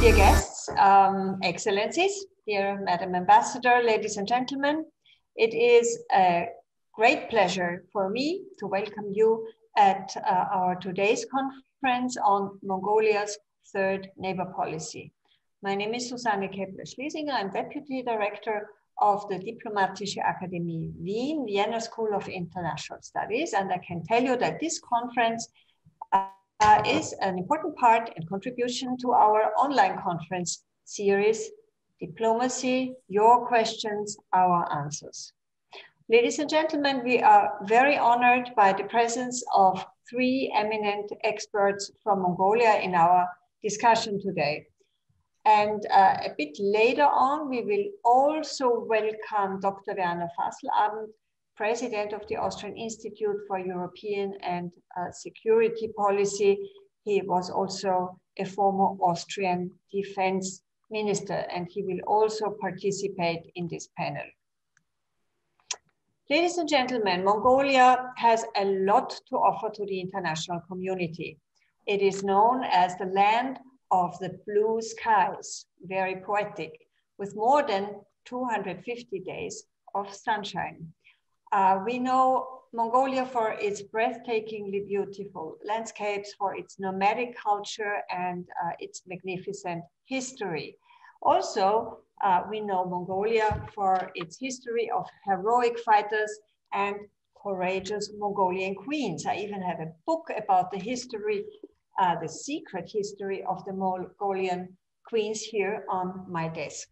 Dear guests, excellencies, dear Madam Ambassador, ladies and gentlemen, it is a great pleasure for me to welcome you at our today's conference on Mongolia's third neighbor policy. My name is Susanne Keppler-Schlesinger. I'm Deputy Director of the Diplomatische Akademie Wien, Vienna School of International Studies, and I can tell you that this conference is an important part and contribution to our online conference series, Diplomacy, Your Questions, Our Answers. Ladies and gentlemen, we are very honored by the presence of three eminent experts from Mongolia in our discussion today. And a bit later on, we will also welcome Dr. Werner Fasselabend, President of the Austrian Institute for European and Security Policy. He was also a former Austrian defense minister, and he will also participate in this panel. Ladies and gentlemen, Mongolia has a lot to offer to the international community. It is known as the land of the blue skies, very poetic, with more than 250 days of sunshine. We know Mongolia for its breathtakingly beautiful landscapes, for its nomadic culture, and its magnificent history. Also, we know Mongolia for its history of heroic fighters and courageous Mongolian queens. I even have a book about the history, the secret history of the Mongolian queens here on my desk.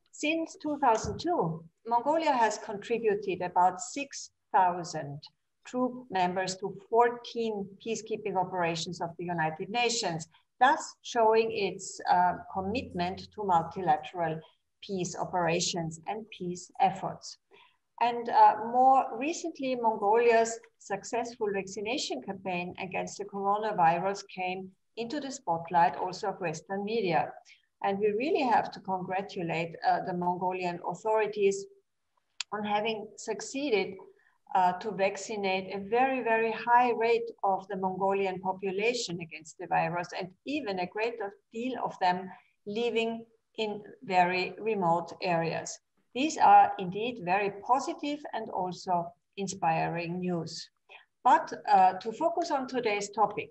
Since 2002, Mongolia has contributed about 6,000 troop members to 14 peacekeeping operations of the United Nations, thus showing its commitment to multilateral peace operations and peace efforts. And more recently, Mongolia's successful vaccination campaign against the coronavirus came into the spotlight also of Western media. And we really have to congratulate the Mongolian authorities on having succeeded to vaccinate a very, very high rate of the Mongolian population against the virus, and even a great deal of them living in very remote areas. These are indeed very positive and also inspiring news. But to focus on today's topic,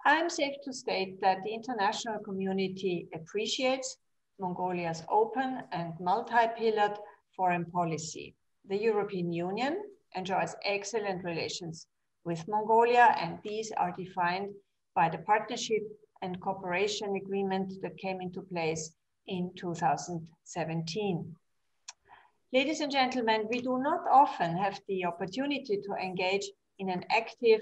I'm safe to state that the international community appreciates Mongolia's open and multi-pillared foreign policy. The European Union enjoys excellent relations with Mongolia, and these are defined by the partnership and cooperation agreement that came into place in 2017. Ladies and gentlemen, we do not often have the opportunity to engage in an active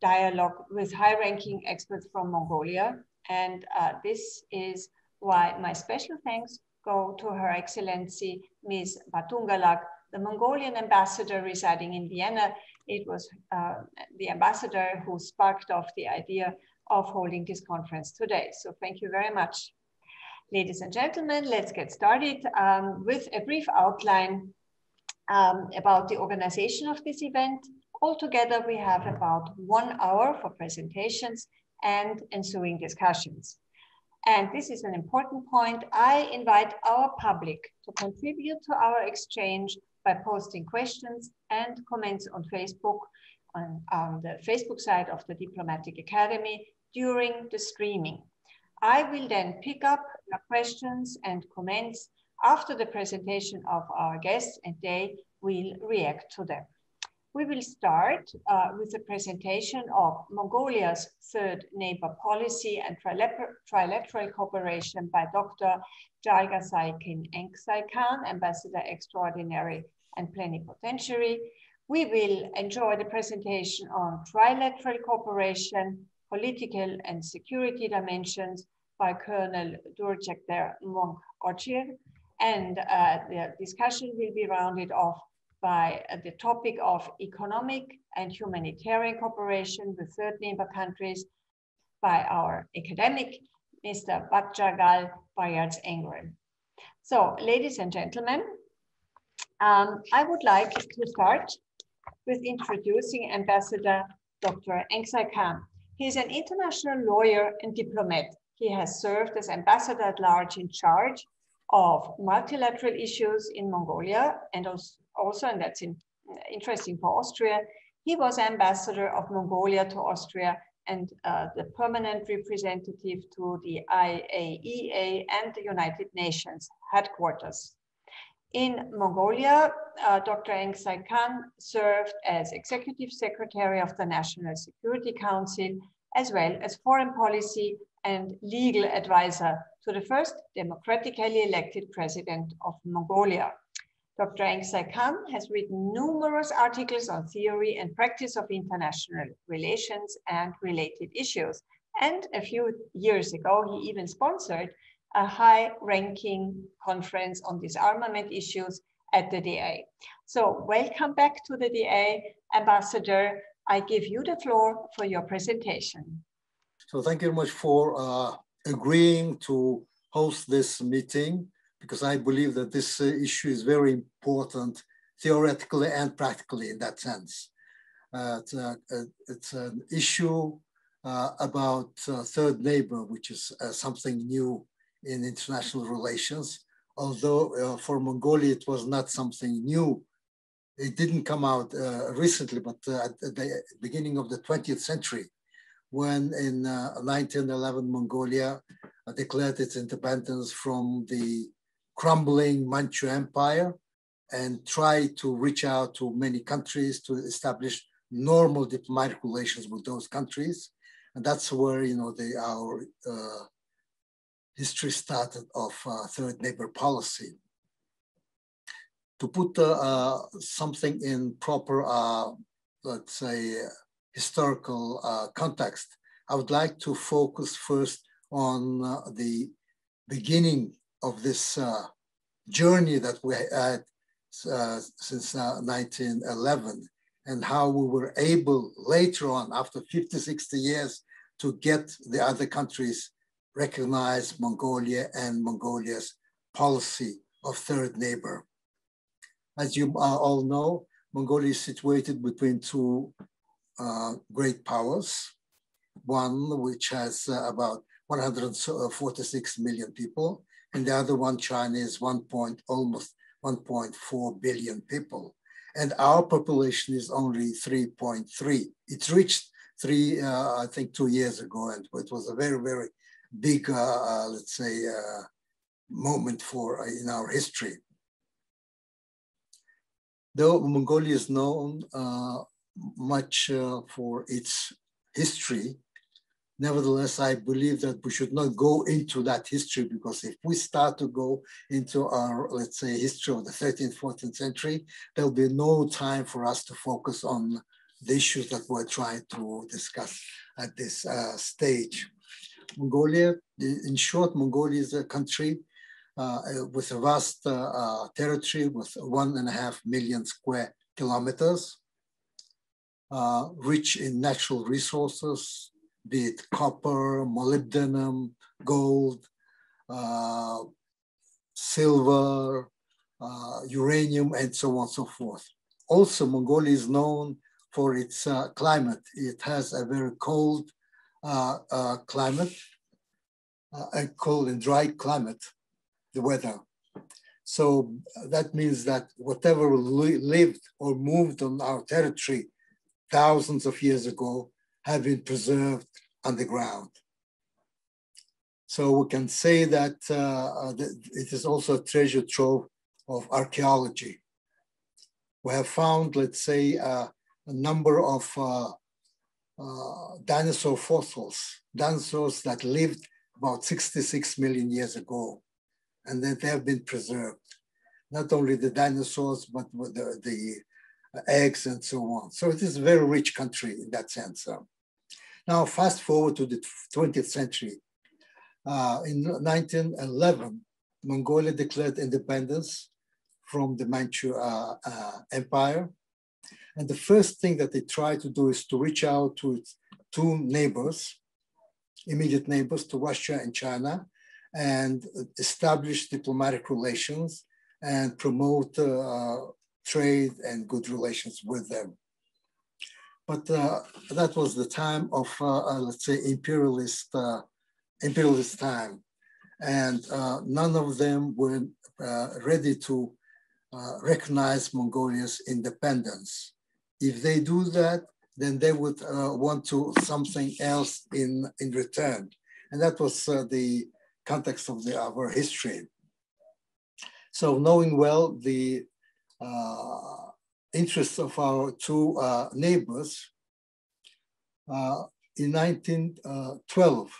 dialogue with high-ranking experts from Mongolia, and this is why my special thanks go to Her Excellency Ms. Batjargal, the Mongolian ambassador residing in Vienna. It was the ambassador who sparked off the idea of holding this conference today. So thank you very much. Ladies and gentlemen, let's get started with a brief outline about the organization of this event. Altogether, we have about 1 hour for presentations and ensuing discussions. And this is an important point. I invite our public to contribute to our exchange by posting questions and comments on Facebook, on the Facebook side of the Diplomatic Academy during the streaming. I will then pick up your questions and comments after the presentation of our guests, and they will react to them. We will start with the presentation of Mongolia's third neighbor policy and trilateral cooperation by Dr. Jargalsaikhan Enkhsaikhan, Ambassador Extraordinary and Plenipotentiary. We will enjoy the presentation on trilateral cooperation, political and security dimensions by Colonel Durjekter Monk-Ochir, and the discussion will be rounded off by the topic of economic and humanitarian cooperation with third neighbor countries by our academic, Mr. Batjargal Bayartsengel. So, ladies and gentlemen, I would like to start with introducing Ambassador Dr. Enkhsaikhan. He is an international lawyer and diplomat He has served as ambassador at large in charge of multilateral issues in Mongolia, and also, and that's interesting for Austria, he was ambassador of Mongolia to Austria and the permanent representative to the IAEA and the United Nations headquarters. In Mongolia, Dr. Enkhsaikhan served as Executive Secretary of the National Security Council, as well as foreign policy and legal advisor to the first democratically elected president of Mongolia. Dr. Enkhsaikhan has written numerous articles on theory and practice of international relations and related issues. And a few years ago, he even sponsored a high-ranking conference on disarmament issues at the DA. So welcome back to the DA, Ambassador. I give you the floor for your presentation. So thank you very much for agreeing to host this meeting, because I believe that this issue is very important theoretically and practically in that sense. It's an issue about third neighbor, which is something new in international relations. Although for Mongolia, it was not something new. It didn't come out recently, but at the beginning of the 20th century, when in 1911, Mongolia declared its independence from the crumbling Manchu Empire and tried to reach out to many countries to establish normal diplomatic relations with those countries. And that's where, our history started of third neighbor policy. To put something in proper, let's say, historical context, I would like to focus first on the beginning of this journey that we had since 1911, and how we were able later on, after 50, 60 years, to get the other countries recognize Mongolia and Mongolia's policy of third neighbor. As you all know, Mongolia is situated between two great powers, one which has about 146 million people, and the other one, China, is almost 1.4 billion people. And our population is only 3.3. It reached 3, I think 2 years ago, and it was a very, very big, let's say, moment in our history. Though Mongolia is known much for its history, nevertheless, I believe that we should not go into that history, because if we start to go into our, let's say, history of the 13th, 14th century, there'll be no time for us to focus on the issues that we're trying to discuss at this stage. Mongolia, in short, Mongolia is a country with a vast territory with 1.5 million square kilometers, rich in natural resources, be it copper, molybdenum, gold, silver, uranium, and so on and so forth. Also, Mongolia is known for its climate. It has a very cold climate, a cold and dry climate, the weather. So that means that whatever lived or moved on our territory thousands of years ago have been preserved underground. So we can say that it is also a treasure trove of archaeology. We have found, let's say, a number of dinosaur fossils, dinosaurs that lived about 66 million years ago, and that they have been preserved. Not only the dinosaurs, but the eggs and so on. So it is a very rich country in that sense. Now, fast forward to the 20th century. In 1911, Mongolia declared independence from the Manchu Empire. And the first thing that they tried to do is to reach out to its two neighbors, immediate neighbors, to Russia and China, and establish diplomatic relations and promote trade and good relations with them. But that was the time of, let's say, imperialist imperialist time. And none of them were ready to recognize Mongolia's independence. If they do that, then they would want to something else in return. And that was the context of our history. So knowing well the interests of our two neighbors, in 1912,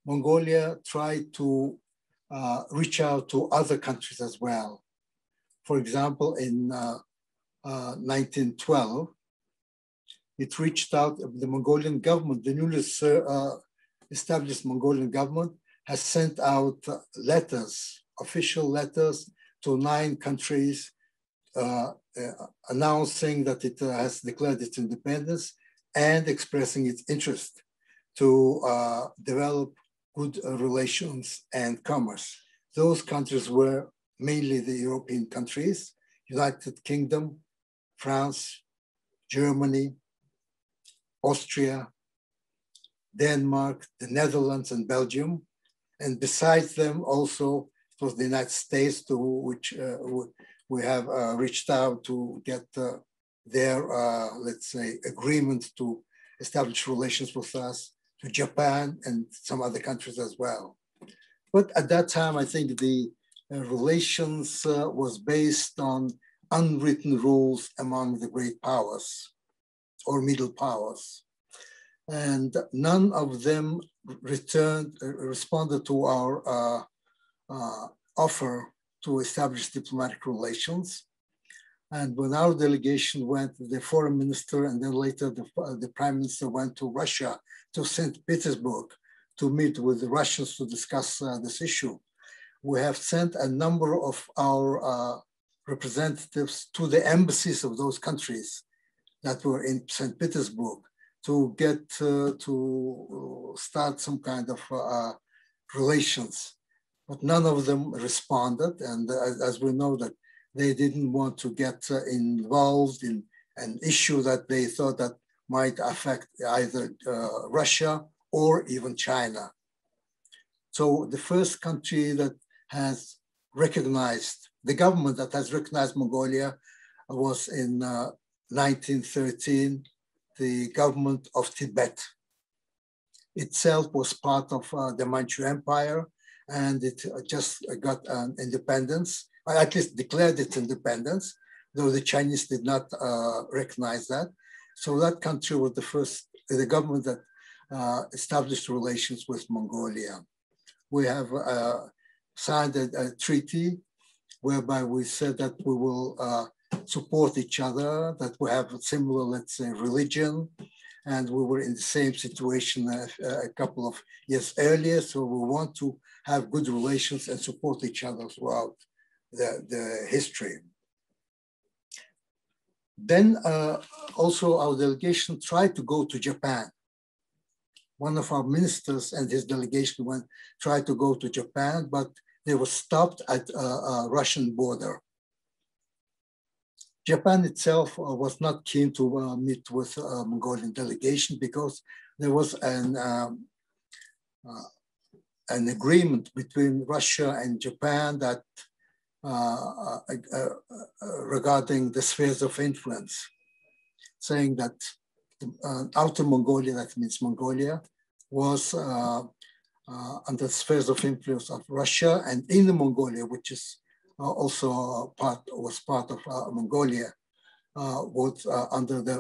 Mongolia tried to reach out to other countries as well. For example, in 1912, it reached out, the Mongolian government, the newly established Mongolian government has sent out letters, official letters to 9 countries announcing that it has declared its independence and expressing its interest to develop good relations and commerce. Those countries were mainly the European countries, United Kingdom, France, Germany, Austria, Denmark, the Netherlands, and Belgium. And besides them also, it was the United States to which we have reached out to get their, let's say, agreement to establish relations with us, to Japan and some other countries as well. But at that time, I think the relations was based on unwritten rules among the great powers or middle powers. And none of them responded to our offer to establish diplomatic relations. And when our delegation went, the foreign minister and then later the prime minister went to Russia, to St. Petersburg, to meet with the Russians to discuss this issue. We have sent a number of our representatives to the embassies of those countries that were in St. Petersburg to get to start some kind of relations. But none of them responded. And as we know that they didn't want to get involved in an issue that they thought that might affect either Russia or even China. So the first country that has recognized, the government that has recognized Mongolia was in 1913, the government of Tibet. Itself was part of the Manchu Empire, and it just got an independence, or at least declared its independence, though the Chinese did not recognize that. So that country was the first, the government that established relations with Mongolia. We have signed a treaty whereby we said that we will support each other, that we have a similar, let's say, religion, and we were in the same situation a couple of years earlier, so we want to have good relations and support each other throughout the history. Then also our delegation tried to go to Japan. One of our ministers and his delegation tried to go to Japan, but they were stopped at a Russian border. Japan itself was not keen to meet with a Mongolian delegation because there was an agreement between Russia and Japan that regarding the spheres of influence, saying that Outer Mongolia, that means Mongolia, was under the spheres of influence of Russia, and Inner Mongolia, which is also was part of Mongolia, was under the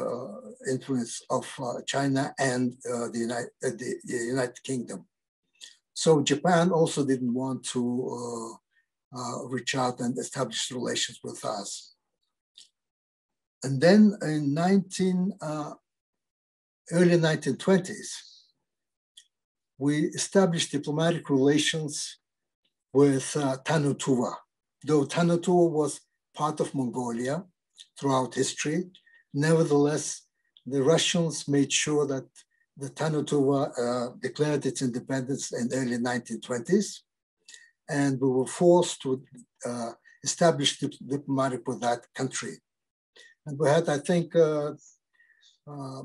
influence of China and the United Kingdom. So Japan also didn't want to reach out and establish relations with us. And then in early 1920s, we established diplomatic relations with Tannu Tuva. Though Tannu Tuva was part of Mongolia throughout history, nevertheless, the Russians made sure that the Tannu Tuva declared its independence in the early 1920s, and we were forced to establish diplomatic with that country. And we had, I think,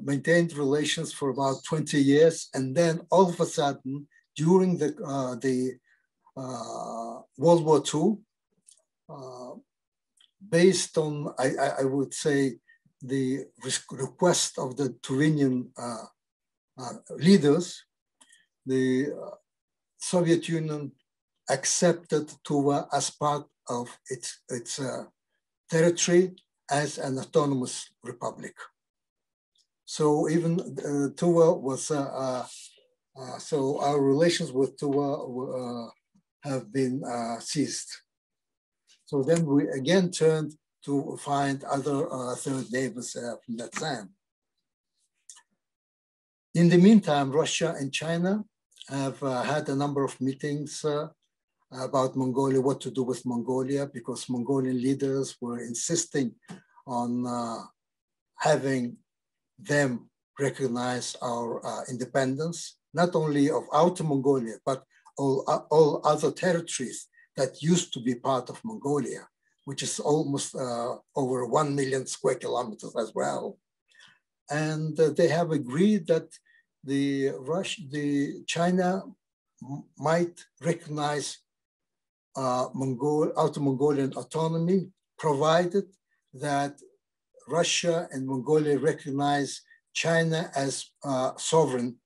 maintained relations for about 20 years, and then all of a sudden, during the World War II, based on, I would say, the request of the Turinian leaders, the Soviet Union accepted Tuva as part of its territory as an autonomous republic. So even Tuva was, so our relations with Tuva have been ceased. So then we again turned to find other third neighbors from that time. In the meantime, Russia and China have had a number of meetings about Mongolia, what to do with Mongolia, because Mongolian leaders were insisting on having them recognize our independence, not only of Outer Mongolia, but all other territories that used to be part of Mongolia, which is almost over 1 million square kilometers as well. And they have agreed that China might recognize Outer Mongolian autonomy, provided that Russia and Mongolia recognize China as sovereign,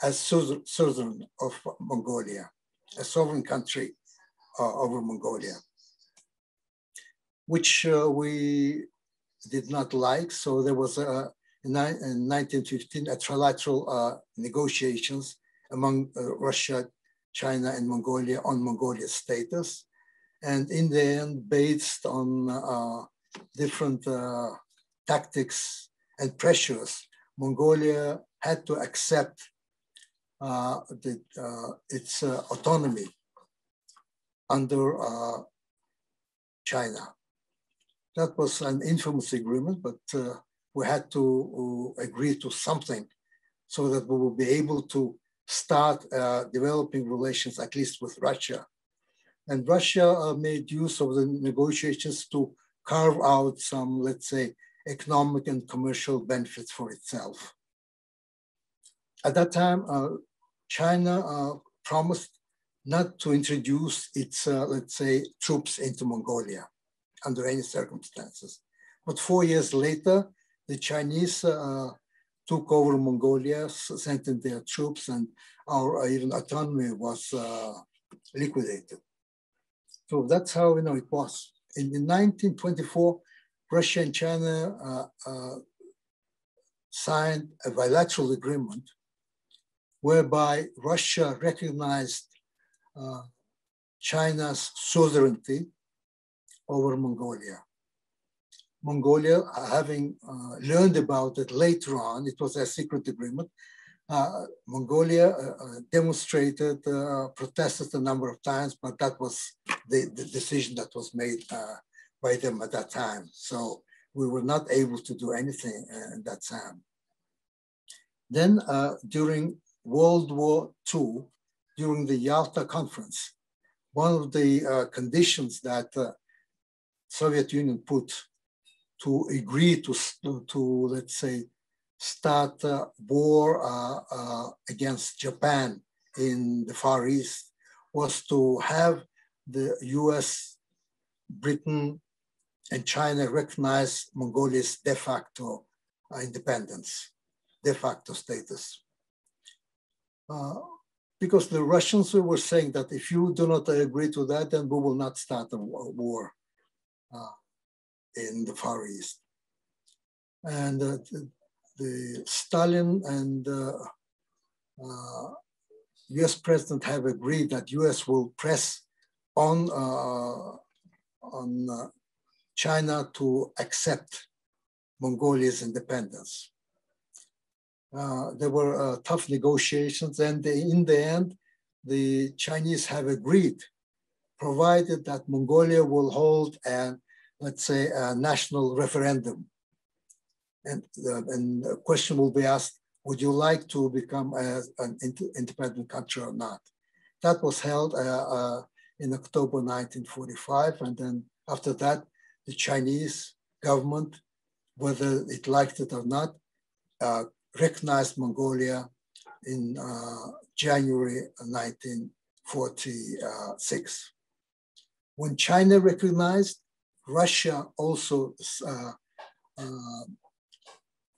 as suzerain of Mongolia, a sovereign country over Mongolia, which we did not like. So there was in 1915 a trilateral negotiations among Russia, China, and Mongolia on Mongolia's status. And in the end, based on different tactics and pressures, Mongolia had to accept its autonomy under China. That was an infamous agreement, but we had to agree to something so that we will be able to start developing relations, at least with Russia. And Russia made use of the negotiations to carve out some, let's say, economic and commercial benefits for itself. At that time, China promised not to introduce its, let's say, troops into Mongolia under any circumstances. But 4 years later, the Chinese took over Mongolia, sent in their troops, and our even autonomy was liquidated. So that's how it was. In 1924, Russia and China signed a bilateral agreement whereby Russia recognized China's sovereignty over Mongolia. Mongolia, having learned about it later on, it was a secret agreement, Mongolia demonstrated, protested a number of times, but that was the decision that was made by them at that time. So we were not able to do anything at that time. Then during World War II, during the Yalta Conference, one of the conditions that Soviet Union put to agree to let's say, start war against Japan in the Far East was to have the US, Britain, and China recognize Mongolia's de facto independence, de facto status. Because the Russians were saying that if you do not agree to that, then we will not start a war in the Far East. And the Stalin and US president have agreed that US will press on China to accept Mongolia's independence. There were tough negotiations, and in the end, the Chinese have agreed, provided that Mongolia will hold an, let's say, a national referendum. And a question will be asked, would you like to become an independent country or not? That was held in October 1945. And then after that, the Chinese government, whether it liked it or not, recognized Mongolia in January 1946. When China recognized, Russia also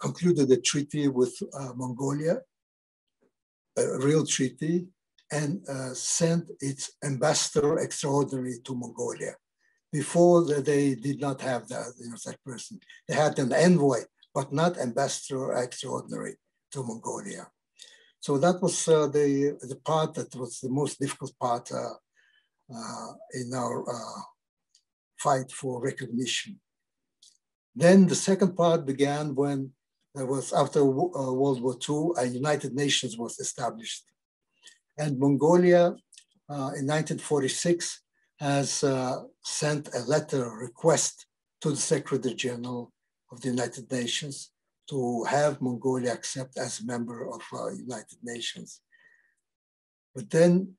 concluded a treaty with Mongolia, a real treaty, and sent its ambassador extraordinary to Mongolia. Before they did not have that, that person. They had an envoy, but not ambassador extraordinary to Mongolia. So that was the part that was the most difficult part in our fight for recognition. Then the second part began when there was, after World War II, a United Nations was established. And Mongolia in 1946 has sent a letter request to the Secretary General of the United Nations to have Mongolia accept as a member of United Nations. But then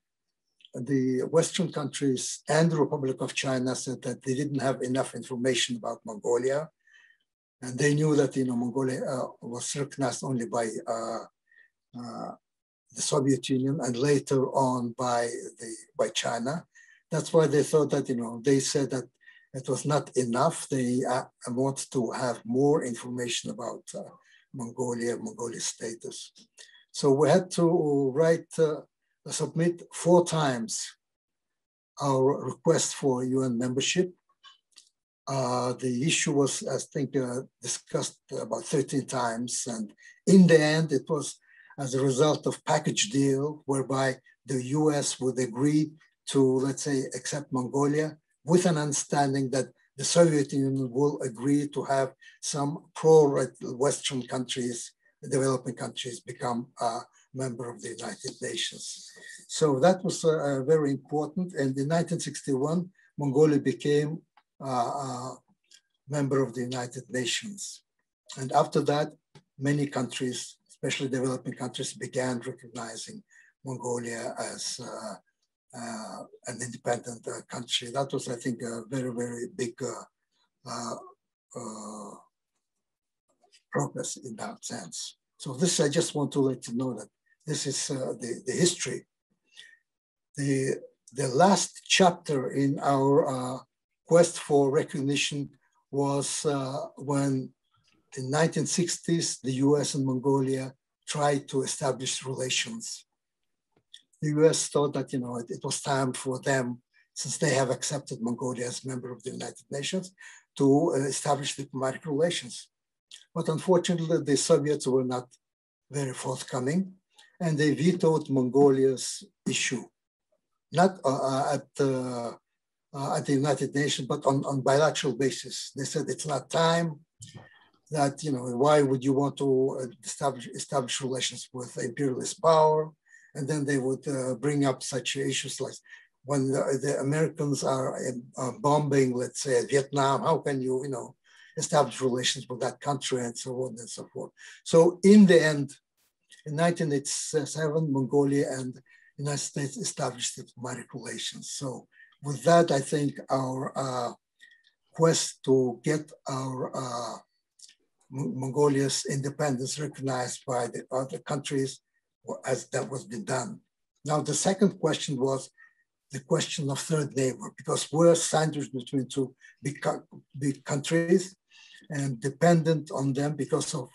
the Western countries and the Republic of China said that they didn't have enough information about Mongolia. And they knew that Mongolia was recognized only by the Soviet Union and later on by China. That's why they thought that, they said that it was not enough. They want to have more information about Mongolia's status. So we had to submit 4 times our request for UN membership. The issue was, I think, discussed about 13 times. And in the end, it was as a result of package deal whereby the US would agree to, let's say, accept Mongolia with an understanding that the Soviet Union will agree to have some pro-Western countries, developing countries, become a member of the United Nations. So that was very important. And in 1961, Mongolia became a member of the United Nations. And after that, many countries, especially developing countries, began recognizing Mongolia as an independent country. That was, I think, a very, very big progress in that sense. So this, I just want to let you know that this is the history. The last chapter in our quest for recognition was when in 1960s, the US and Mongolia tried to establish relations. The US thought that it was time for them, since they have accepted Mongolia as a member of the United Nations, to establish diplomatic relations. But unfortunately, the Soviets were not very forthcoming, and they vetoed Mongolia's issue, not at the United Nations, but on bilateral basis. They said it's not time. That why would you want to establish relations with imperialist power? And then they would bring up such issues like when the Americans are bombing, let's say, Vietnam, how can you, establish relations with that country and so on and so forth. So in the end, in 1987, Mongolia and the United States established diplomatic relations. So with that, I think our quest to get our Mongolia's independence recognized by the other countries as that was been done. Now, the second question was the question of third neighbor, because we're sandwiched between 2 big countries and dependent on them because of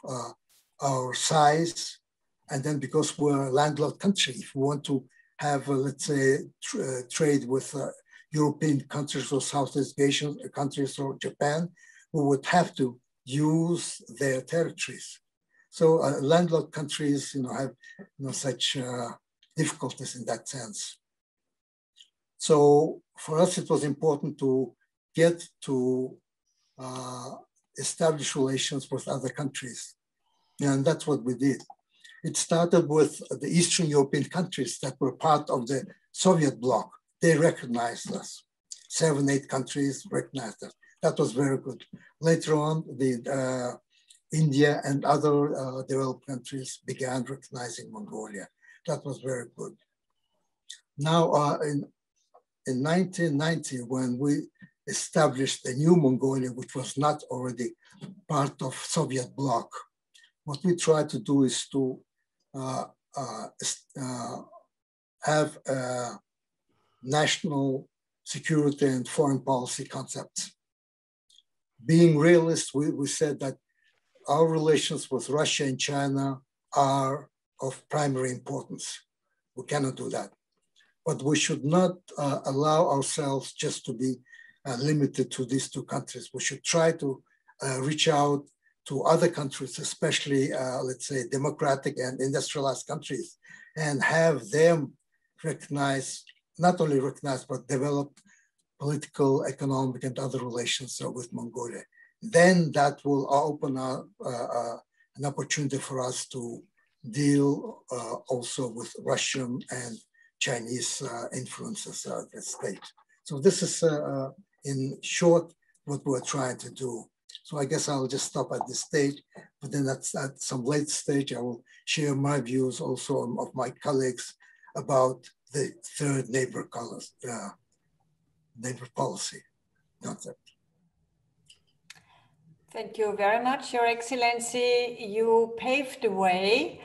our size, and then because we're a landlocked country. If we want to have, let's say, trade with European countries or Southeast Asian countries or Japan, we would have to use their territories. So landlocked countries, have such difficulties in that sense. So for us, it was important to get to establish relations with other countries, and that's what we did. It started with the Eastern European countries that were part of the Soviet bloc. They recognized us. 7, 8 countries recognized us. That was very good. Later on, India and other developed countries began recognizing Mongolia. That was very good. Now, in 1990, when we established the new Mongolia, which was not already part of Soviet bloc, what we tried to do is to have national security and foreign policy concepts. Being realist, we said that our relations with Russia and China are of primary importance. We cannot do that. But we should not allow ourselves just to be limited to these two countries. We should try to reach out to other countries, especially, let's say, democratic and industrialized countries, and have them recognize, not only recognize, but develop political, economic, and other relations with Mongolia. Then that will open up an opportunity for us to deal also with Russian and Chinese influences at the state. So this is, in short, what we're trying to do. So I guess I'll just stop at this stage, but then at some late stage, I will share my views also of my colleagues about the third neighbor policy concept. Thank you very much, Your Excellency. You paved the way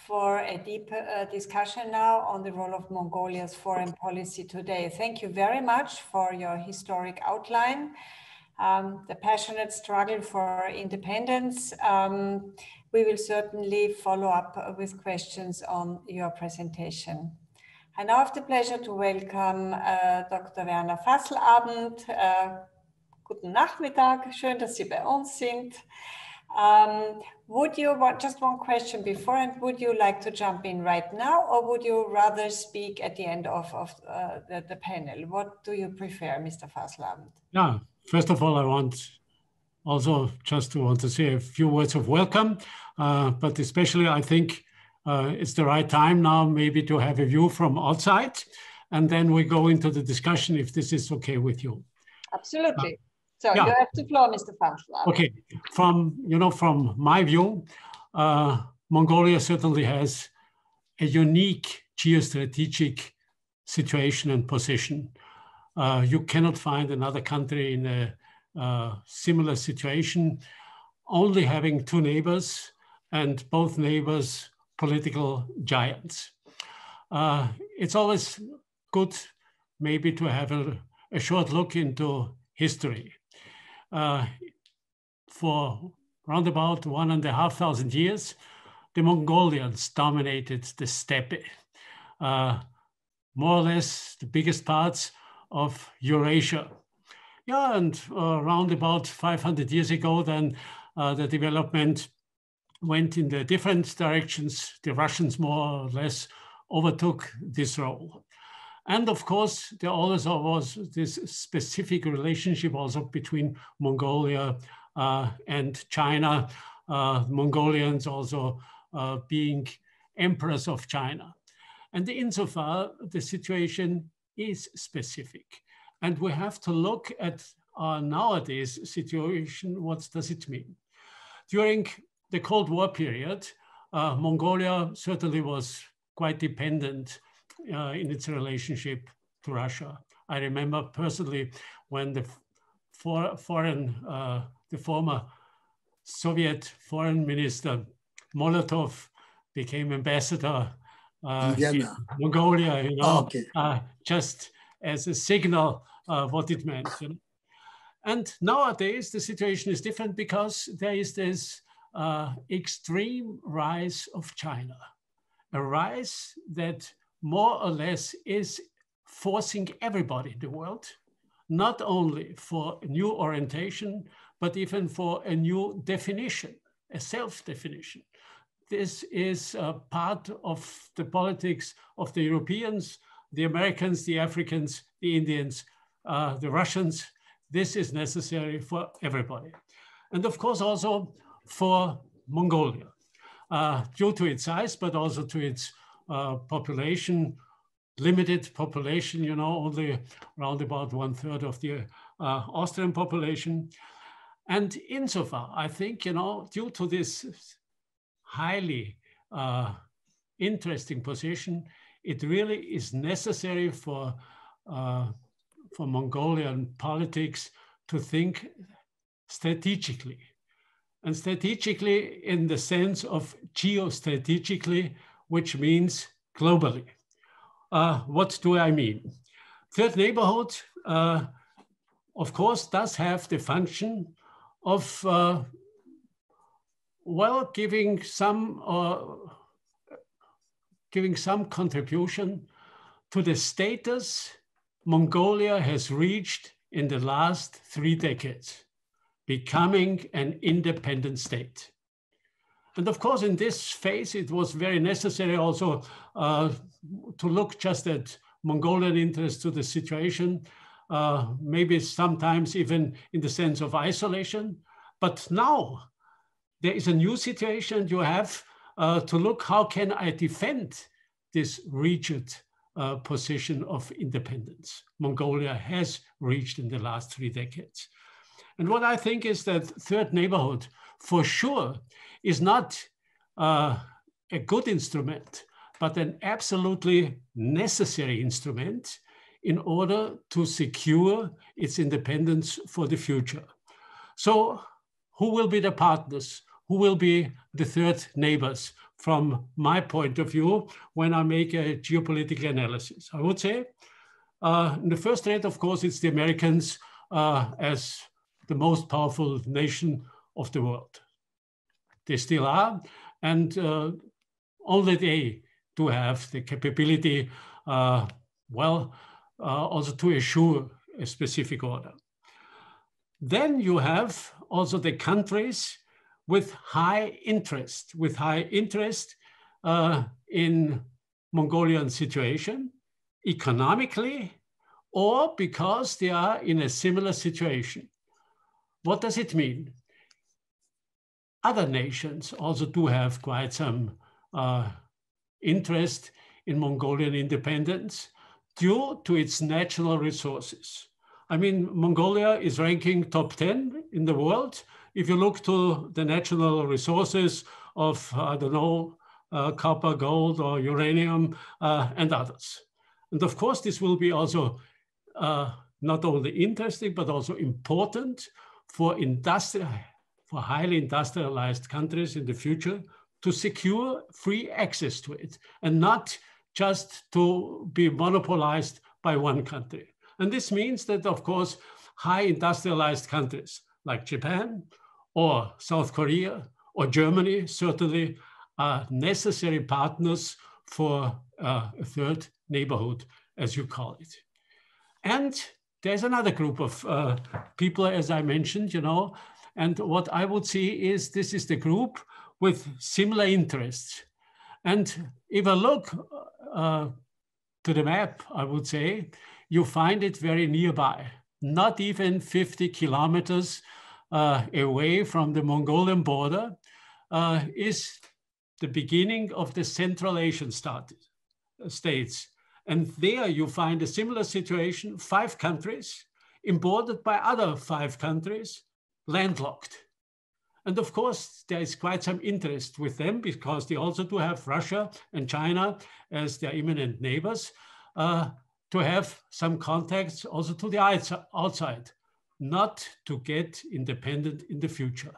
for a deeper discussion now on the role of Mongolia's foreign policy today. Thank you very much for your historic outline, the passionate struggle for independence. We will certainly follow up with questions on your presentation. I now have the pleasure to welcome Dr. Werner Fasselabend. Guten Nachmittag, schön, dass Sie bei uns sind. Would you want, just one question before, and would you like to jump in right now, or would you rather speak at the end of the panel? What do you prefer, Mr. Fasselabend? Yeah, first of all, I want also just to say a few words of welcome, but especially I think it's the right time now maybe to have a view from outside, and then we go into the discussion if this is okay with you. Absolutely. So yeah. You have the floor, Mr. Fasselabend. Okay, from my view, Mongolia certainly has a unique geostrategic situation and position. You cannot find another country in a similar situation, only having two neighbors, and both neighbors political giants. It's always good maybe to have a short look into history. For around about 1,500 years, the Mongolians dominated the steppe, more or less the biggest parts of Eurasia. Yeah, and around about 500 years ago, then the development went in the different directions. The Russians more or less overtook this role. And of course, there always was this specific relationship also between Mongolia and China, Mongolians also being emperors of China. And insofar, the situation is specific. And we have to look at our nowadays situation, what does it mean? During the Cold War period, Mongolia certainly was quite dependent in its relationship to Russia. I remember personally when the former Soviet foreign minister Molotov became ambassador in Mongolia, just as a signal of what it meant. And nowadays the situation is different because there is this extreme rise of China, a rise that more or less is forcing everybody in the world, not only for a new orientation, but even for a new definition, a self-definition. This is a part of the politics of the Europeans, the Americans, the Africans, the Indians, the Russians. This is necessary for everybody. And of course also for Mongolia, due to its size, but also to its population, limited population, only around about 1/3 of the Austrian population. And insofar, I think, due to this highly interesting position, it really is necessary for Mongolian politics to think strategically. And strategically in the sense of geostrategically, which means globally. What do I mean? Third neighborhood, of course, does have the function of, well, giving some contribution to the status Mongolia has reached in the last 3 decades, becoming an independent state. And of course, in this phase, it was very necessary also to look just at Mongolian interests to the situation, maybe sometimes even in the sense of isolation. But now there is a new situation. You have to look, how can I defend this rigid position of independence Mongolia has reached in the last 3 decades. And what I think is that third neighborhood, for sure, is not a good instrument, but an absolutely necessary instrument in order to secure its independence for the future. So who will be the partners? Who will be the third neighbors from my point of view when I make a geopolitical analysis? I would say in the first rate, of course, it's the Americans as the most powerful nation of the world. They still are, and only they do have the capability, also to assure a specific order. Then you have also the countries with high interest in Mongolian situation, economically, or because they are in a similar situation. What does it mean? Other nations also do have quite some interest in Mongolian independence due to its natural resources. I mean, Mongolia is ranking top 10 in the world. If you look to the natural resources of, I don't know, copper, gold, or uranium, and others. And of course, this will be also not only interesting, but also important for highly industrialized countries in the future to secure free access to it and not just to be monopolized by one country. And this means that, of course, high industrialized countries like Japan or South Korea or Germany certainly are necessary partners for a third neighborhood, as you call it. And there's another group of people, as I mentioned, and what I would see is this is the group with similar interests. And if I look to the map, I would say, you find it very nearby, not even 50 kilometers away from the Mongolian border is the beginning of the Central Asian states. And there you find a similar situation, 5 countries, bordered by other 5 countries, landlocked. And of course, there is quite some interest with them because they also do have Russia and China as their imminent neighbors, to have some contacts also to the outside, not to get independent in the future.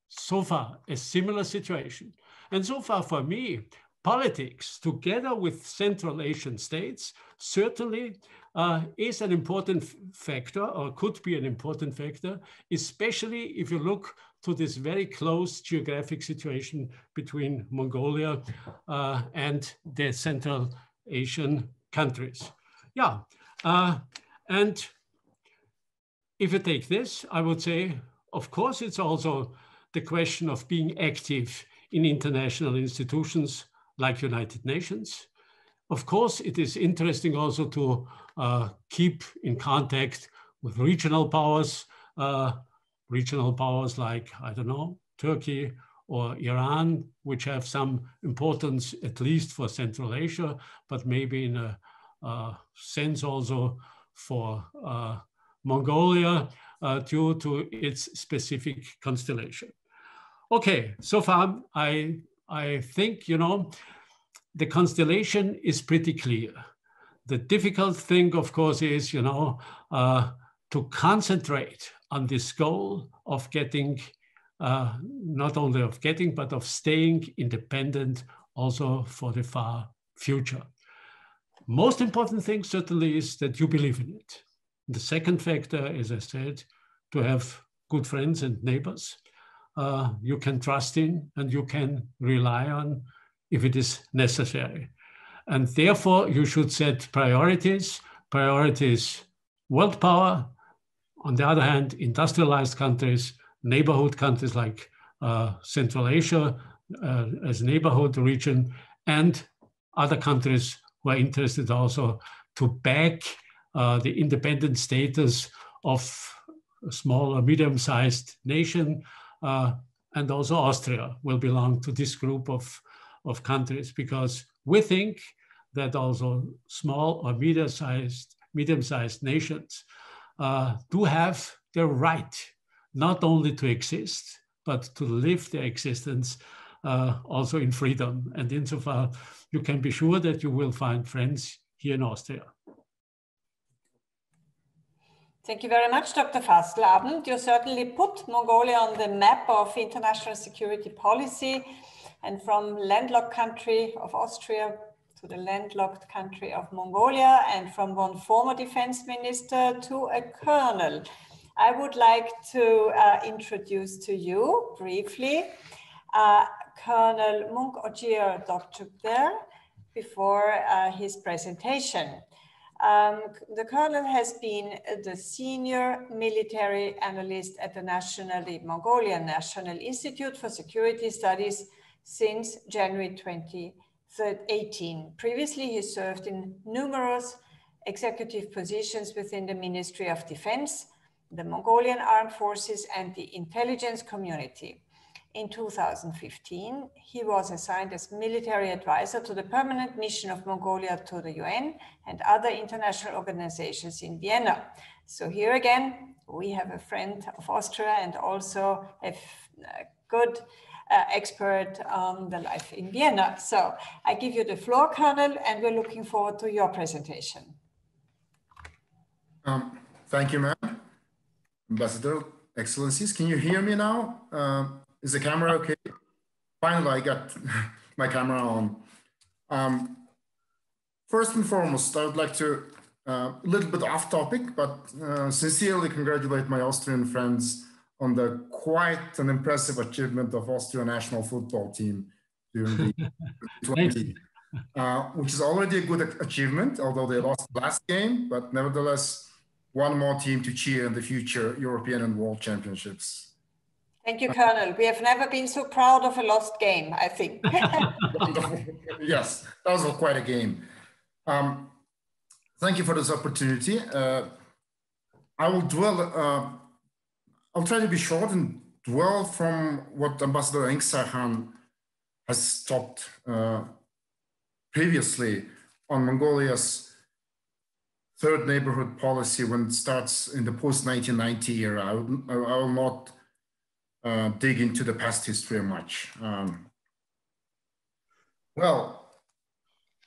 So far, a similar situation. And so far for me, politics, together with Central Asian states, certainly is an important factor, or could be an important factor, especially if you look to this very close geographic situation between Mongolia and the Central Asian countries. Yeah, and if you take this, I would say, of course, it's also the question of being active in international institutions like United Nations. Of course, it is interesting also to keep in contact with regional powers like, I don't know, Turkey or Iran, which have some importance, at least for Central Asia, but maybe in a sense also for Mongolia due to its specific constellation. Okay, so far I think, the constellation is pretty clear. The difficult thing, of course, is, to concentrate on this goal of getting, not only of getting, but of staying independent also for the far future. Most important thing certainly is that you believe in it. The second factor, as I said, to have good friends and neighbors you can trust in and you can rely on if it is necessary. And therefore, you should set priorities. Priorities, world power. On the other hand, industrialized countries, neighborhood countries like Central Asia as neighborhood region, and other countries who are interested also to back the independent status of a small or medium-sized nation, and also Austria will belong to this group of countries, because we think that also small or medium-sized nations do have the right not only to exist, but to live their existence also in freedom. And insofar, you can be sure that you will find friends here in Austria. Thank you very much, Dr. Fastlabend. You certainly put Mongolia on the map of international security policy, and from landlocked country of Austria to the landlocked country of Mongolia, and from one former defense minister to a colonel. I would like to introduce to you briefly Colonel Munk Ojir Dokchukder before his presentation. The colonel has been the senior military analyst at the Mongolian National Institute for Security Studies since January 2018. Previously, he served in numerous executive positions within the Ministry of Defense, the Mongolian Armed Forces, and the intelligence community. In 2015, he was assigned as military advisor to the permanent mission of Mongolia to the UN and other international organizations in Vienna. So here again, we have a friend of Austria and also a good expert on the life in Vienna. So I give you the floor, Colonel, and we're looking forward to your presentation. Thank you, ma'am. Ambassador, Excellencies, can you hear me now? Is the camera okay? Finally, I got my camera on. First and foremost, I would like to, a little bit off topic, but sincerely congratulate my Austrian friends on the quite an impressive achievement of Austrian national football team during the 20, which is already a good achievement, although they lost the last game, but nevertheless, one more team to cheer in the future European and World Championships. Thank you, Colonel. We have never been so proud of a lost game, I think. Yes, that was quite a game. Thank you for this opportunity. I will dwell, I'll try to be short and dwell from what Ambassador Enkhsaikhan has talked previously on Mongolia's third neighborhood policy when it starts in the post-1990 era. I will not dig into the past history much. Well,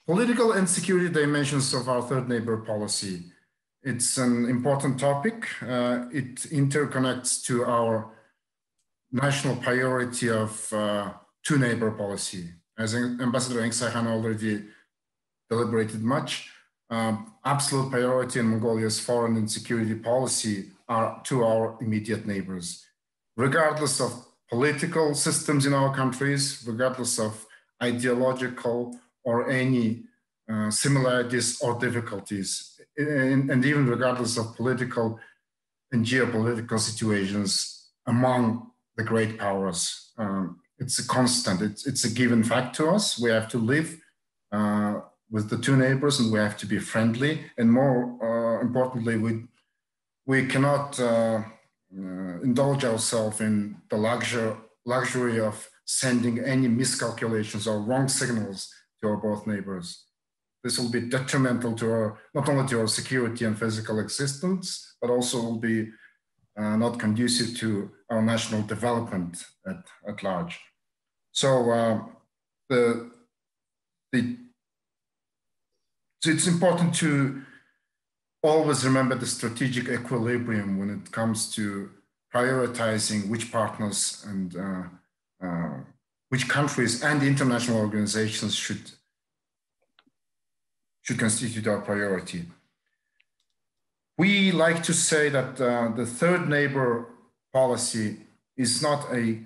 political and security dimensions of our third neighbor policy. It's an important topic. It interconnects to our national priority of two neighbor policy. As Ambassador Enkhsaikhan already deliberated much, absolute priority in Mongolia's foreign and security policy are to our immediate neighbors. Regardless of political systems in our countries, regardless of ideological or any similarities or difficulties, and even regardless of political and geopolitical situations among the great powers. It's a constant, it's a given fact to us. We have to live with the two neighbors and we have to be friendly. And more importantly, we cannot indulge ourselves in the luxury of sending any miscalculations or wrong signals to our both neighbors. This will be detrimental to our, not only to our security and physical existence, but also will be not conducive to our national development at large. So it's important to always remember the strategic equilibrium when it comes to prioritizing which partners and which countries and international organizations should constitute our priority. We like to say that the third neighbor policy is not a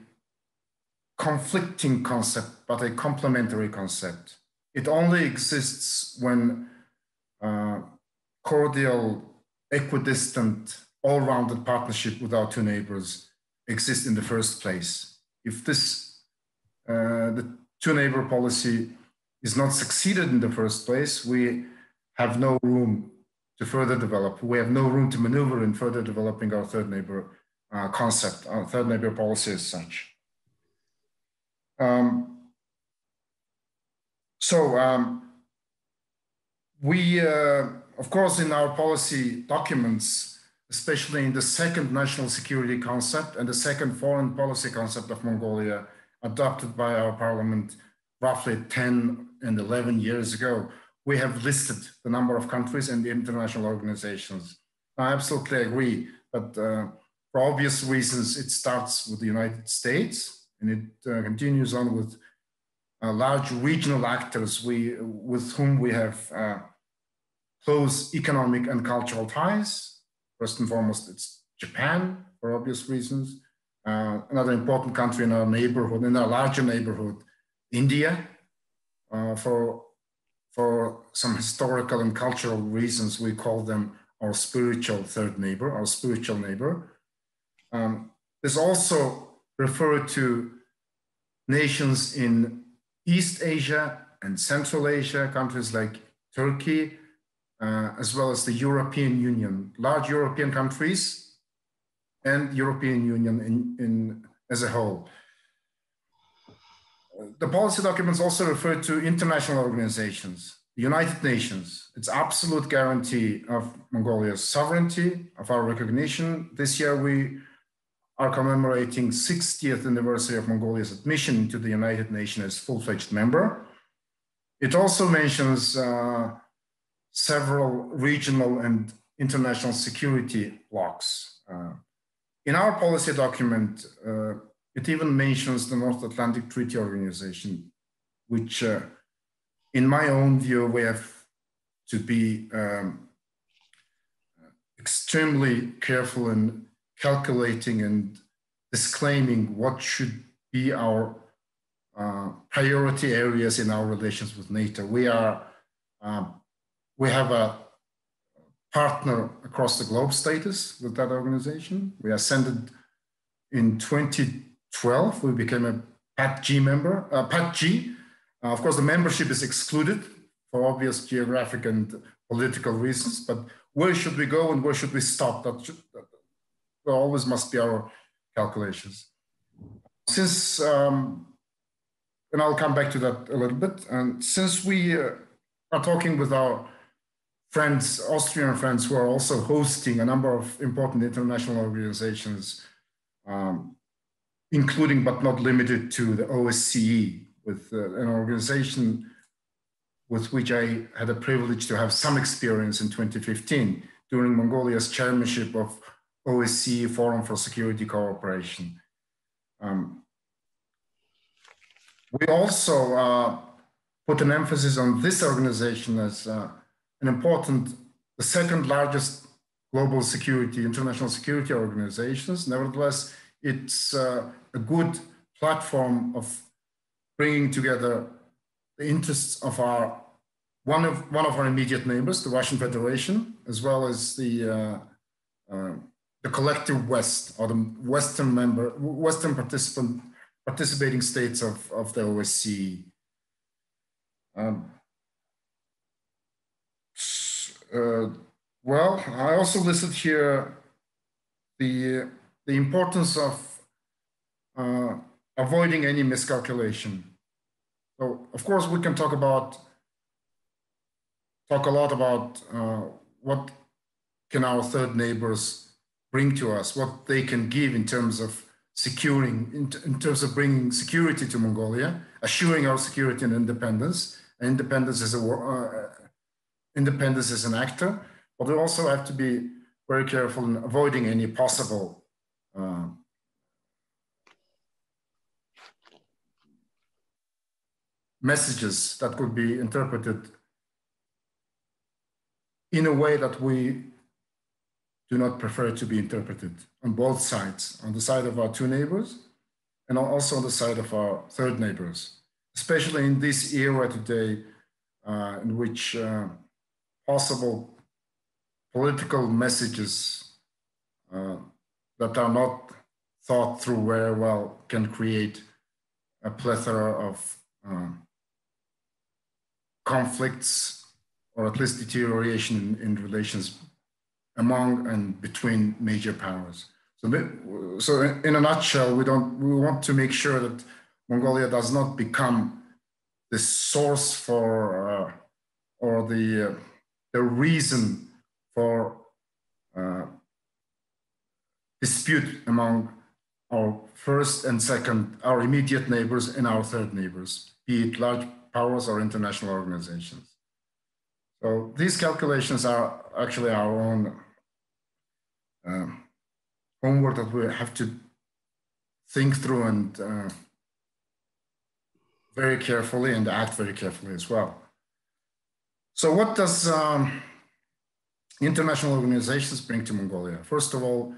conflicting concept, but a complementary concept. It only exists when cordial, equidistant, all-rounded partnership with our two neighbors exists in the first place. If this, the two neighbor policy is not succeeded in the first place, we have no room to further develop. We have no room to maneuver in further developing our third neighbor concept, our third neighbor policy as such. We, of course, in our policy documents, especially in the second national security concept and the second foreign policy concept of Mongolia, adopted by our parliament roughly 10 and 11 years ago, we have listed the number of countries and the international organizations. I absolutely agree, but for obvious reasons, it starts with the United States and it continues on with large regional actors with whom we have close economic and cultural ties. First and foremost, it's Japan, for obvious reasons. Another important country in our neighborhood, in our larger neighborhood, India. For some historical and cultural reasons, we call them our spiritual third neighbor, our spiritual neighbor. This also referred to nations in East Asia and Central Asia, countries like Turkey, as well as the European Union, large European countries and European Union as a whole. The policy documents also refer to international organizations, the United Nations, its absolute guarantee of Mongolia's sovereignty, of our recognition. This year we are commemorating 60th anniversary of Mongolia's admission into the United Nations as full-fledged member. It also mentions several regional and international security blocks. In our policy document, it even mentions the North Atlantic Treaty Organization, which in my own view, we have to be extremely careful in calculating and disclaiming what should be our priority areas in our relations with NATO. We have a partner across the globe status with that organization. We ascended in 2012. We became a PAT-G member, PAT-G. Of course, the membership is excluded for obvious geographic and political reasons, but where should we go and where should we stop? That always must be our calculations. Since, and I'll come back to that a little bit, and since we are talking with our friends, Austrian friends, who are also hosting a number of important international organizations, including but not limited to the OSCE, with an organization with which I had the privilege to have some experience in 2015 during Mongolia's chairmanship of OSCE Forum for Security Cooperation. We also put an emphasis on this organization as an important, the second largest global security, international security organizations. Nevertheless, it's a good platform of bringing together the interests of one of our immediate neighbors, the Russian Federation, as well as the collective West, or the Western participating states of the OSCE. Well, I also listed here the importance of avoiding any miscalculation. So, of course, we can talk a lot about what can our third neighbors bring to us, what they can give in terms of securing, in terms of bringing security to Mongolia, assuring our security and independence. Independence is an actor, but we also have to be very careful in avoiding any possible messages that could be interpreted in a way that we do not prefer to be interpreted on both sides, on the side of our two neighbors and also on the side of our third neighbors, especially in this era today in which possible political messages that are not thought through very well can create a plethora of conflicts, or at least deterioration in relations among and between major powers. So in a nutshell, we want to make sure that Mongolia does not become the source for or the reason for dispute among our first and second, our immediate neighbors and our third neighbors, be it large powers or international organizations. So these calculations are actually our own homework that we have to think through and very carefully and act very carefully as well. So what does international organizations bring to Mongolia? First of all,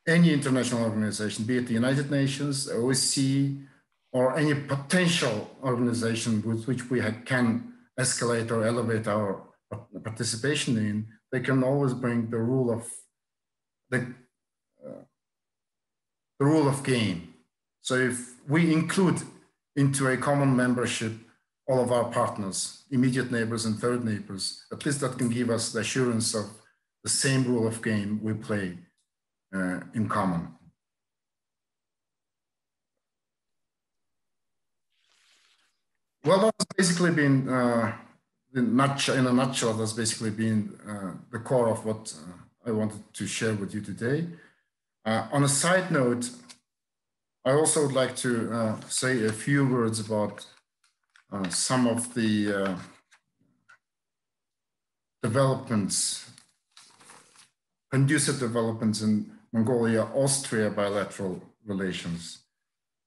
any international organization, be it the United Nations, the OSCE, or any potential organization with which we can escalate or elevate our participation in, they can always bring the rule of game. So if we include into a common membership all of our partners, immediate neighbors and third neighbors, at least that can give us the assurance of the same rule of game we play in common. Well, that's basically been, in a nutshell, that's basically been the core of what I wanted to share with you today. On a side note, I also would like to say a few words about some of the developments, conducive developments in Mongolia-Austria bilateral relations.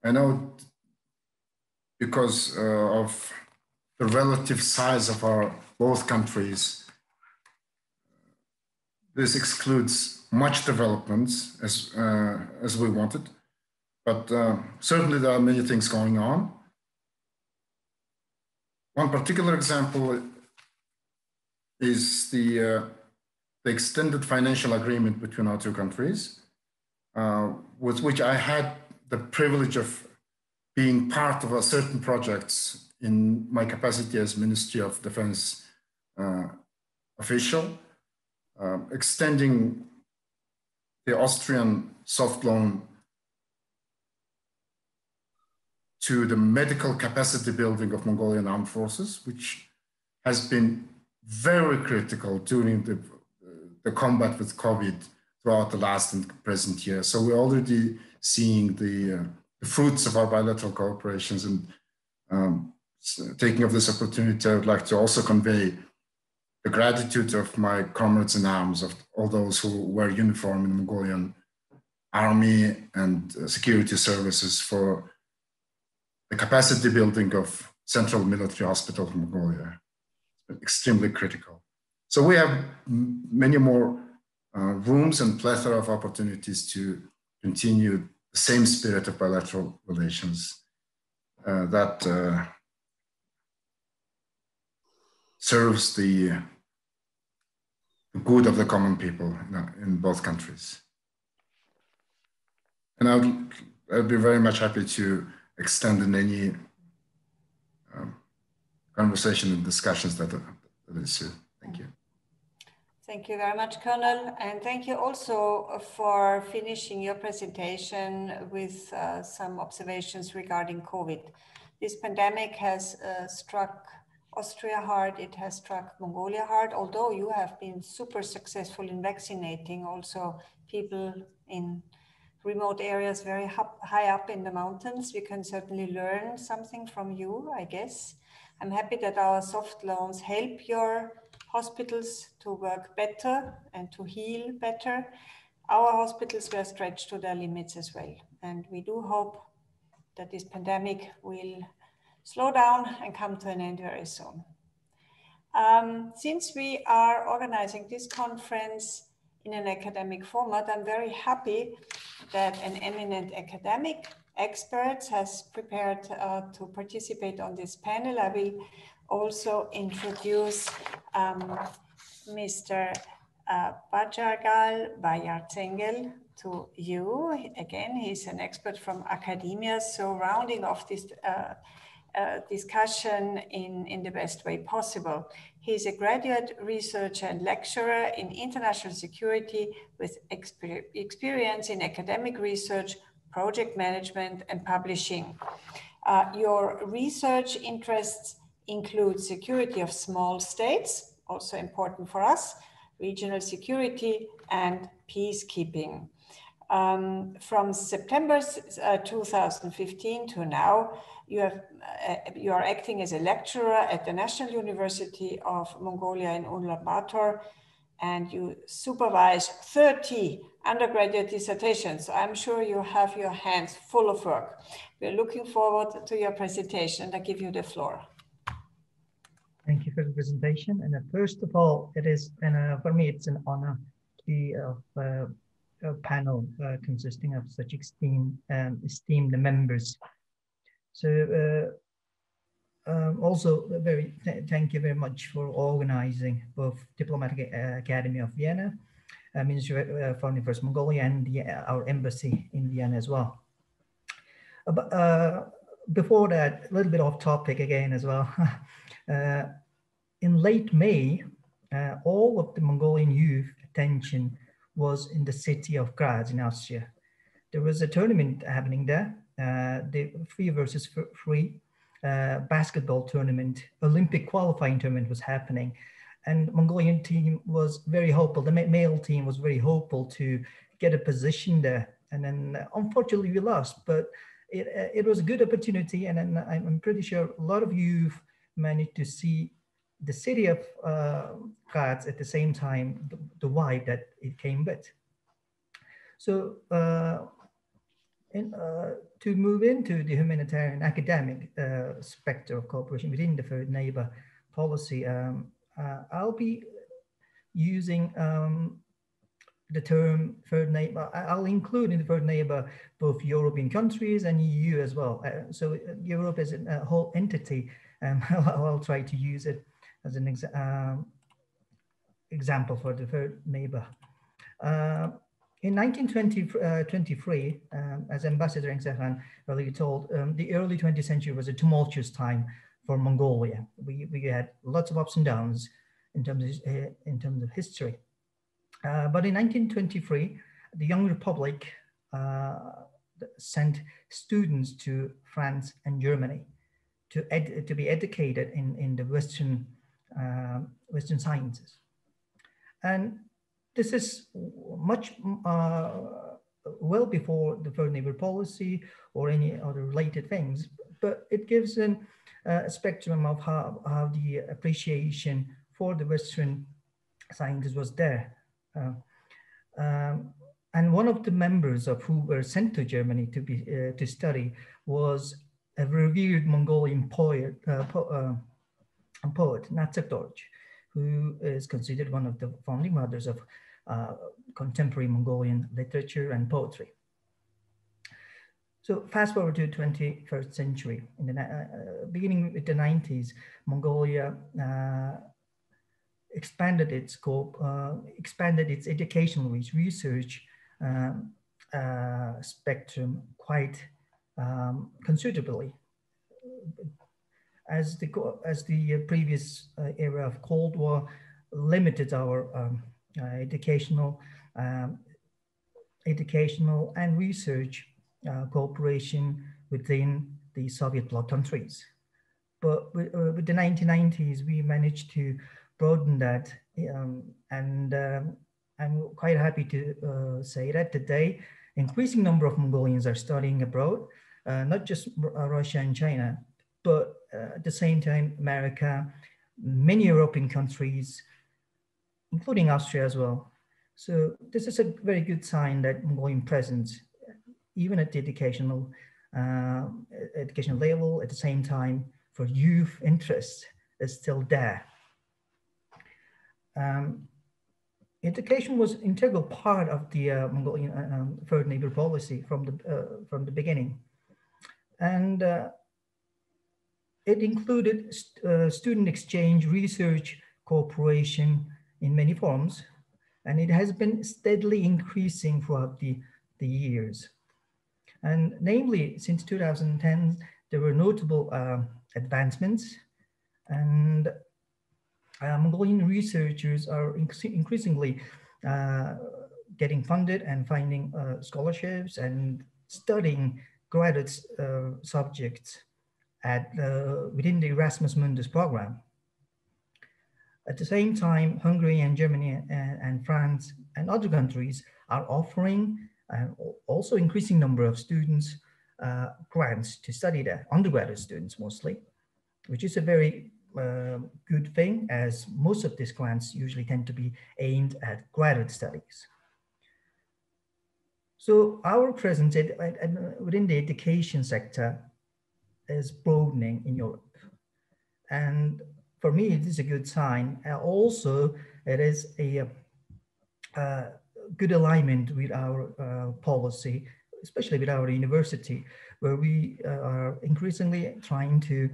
I know because of the relative size of our both countries, this excludes much developments as we wanted, but certainly there are many things going on. One particular example is the extended financial agreement between our two countries, with which I had the privilege of being part of certain projects in my capacity as Ministry of Defense official, extending the Austrian soft loan to the medical capacity building of Mongolian armed forces, which has been very critical during the combat with COVID throughout the last and present year. So we're already seeing the fruits of our bilateral cooperations, and taking of this opportunity, I would like to also convey the gratitude of my comrades in arms, of all those who wear uniform in the Mongolian army and security services, for the capacity building of Central Military Hospital of Mongolia. It's been extremely critical. So we have many more rooms and plethora of opportunities to continue the same spirit of bilateral relations that serves the good of the common people in both countries. And I'd be very much happy to extend in any conversation and discussions that ensue. Thank you. Thank you very much, Colonel. And thank you also for finishing your presentation with some observations regarding COVID. This pandemic has struck Austria hard, it has struck Mongolia hard, although you have been super successful in vaccinating also people in remote areas very high up in the mountains. We can certainly learn something from you, I guess. I'm happy that our soft loans help your hospitals to work better and to heal better. Our hospitals were stretched to their limits as well. And we do hope that this pandemic will slow down and come to an end very soon. Since we are organizing this conference in an academic format, I'm very happy that an eminent academic expert has prepared to participate on this panel. I will also introduce Mr. Batjargal Bayartsengel to you. Again, he's an expert from academia, so rounding off this discussion in the best way possible. He's a graduate researcher and lecturer in international security with experience in academic research, project management, and publishing. Your research interests include security of small states, also important for us, regional security, and peacekeeping. From September 2015 to now, you are acting as a lecturer at the National University of Mongolia in Ulaanbaatar, and you supervise 30 undergraduate dissertations. So I'm sure you have your hands full of work. We're looking forward to your presentation, and I give you the floor. Thank you for the presentation. And first of all, it is, for me, it's an honor to be a panel consisting of such esteemed members. So also thank you very much for organizing both Diplomatic Academy of Vienna, Ministry of Foreign Affairs Mongolia, and our embassy in Vienna as well. Before that, a little bit off topic again as well. In late May, all of the Mongolian youth attention was in the city of Graz in Austria. There was a tournament happening there, the 3 versus 3 basketball tournament, Olympic qualifying tournament was happening. And Mongolian team was very hopeful, the male team was very hopeful to get a position there. And then unfortunately we lost, but it was a good opportunity. And then I'm pretty sure a lot of youth managed to see the city of Graz at the same time, the vibe that it came with. So to move into the humanitarian academic spectrum of cooperation within the third neighbor policy, I'll be using the term third neighbor. I'll include in the third neighbor both European countries and EU as well. So Europe is a whole entity, and I'll try to use it as an example for the third neighbor. In 1923, as Ambassador Enkhsaikhan earlier told, the early 20th century was a tumultuous time for Mongolia. We had lots of ups and downs in terms of history. But in 1923, the young republic sent students to France and Germany to be educated in the Western sciences. And this is much well before the third neighbor policy or any other related things, but it gives a spectrum of how the appreciation for the Western sciences was there. And one of the members of who were sent to Germany to study was a revered Mongolian poet, Natsak Dorj, who is considered one of the founding mothers of contemporary Mongolian literature and poetry. So fast forward to the 21st century, in the beginning with the 90s, Mongolia expanded its scope, expanded its educational research spectrum quite considerably. As the previous era of Cold War limited our educational and research cooperation within the Soviet bloc countries. But with the 1990s, we managed to broaden that, and I'm quite happy to say that today, increasing number of Mongolians are studying abroad, not just Russia and China, but at the same time, America, many European countries, including Austria as well. So this is a very good sign that Mongolian presence, even at the educational level, at the same time, for youth interests is still there. Education was an integral part of the Mongolian third neighbor policy from the beginning. And it included student exchange, research, cooperation in many forms, and it has been steadily increasing throughout the years. And namely, since 2010, there were notable advancements, and Mongolian researchers are increasingly getting funded and finding scholarships and studying graduate subjects within the Erasmus Mundus program. At the same time, Hungary and Germany and France and other countries are offering also increasing number of students grants to study there, undergraduate students mostly, which is a very good thing, as most of these grants usually tend to be aimed at graduate studies. So our presence within the education sector is broadening in Europe. And for me, it is a good sign. Also, it is a good alignment with our policy, especially with our university, where we are increasingly trying to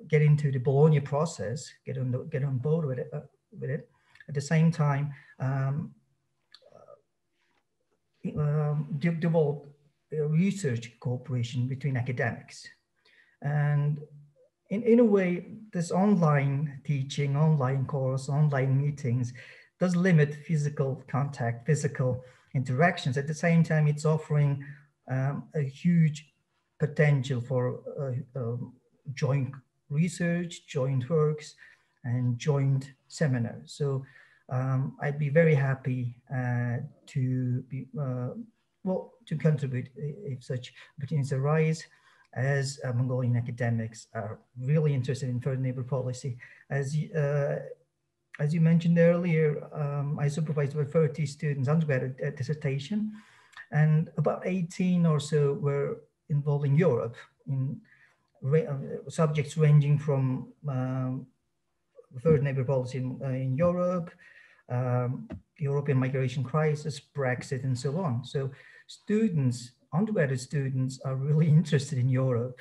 get into the Bologna process, get on board with it. At the same time, develop research cooperation between academics. And in a way, this online teaching, online course, online meetings does limit physical contact, physical interactions. At the same time, it's offering a huge potential for joint research, joint works, and joint seminars. So I'd be very happy to contribute if such opportunities arise, as Mongolian academics are really interested in third neighbor policy. As you mentioned earlier, I supervised over 30 students' undergraduate dissertation, and about 18 or so were involved in Europe, in subjects ranging from third neighbor policy in Europe, European migration crisis, Brexit, and so on. So students, undergraduate students, are really interested in Europe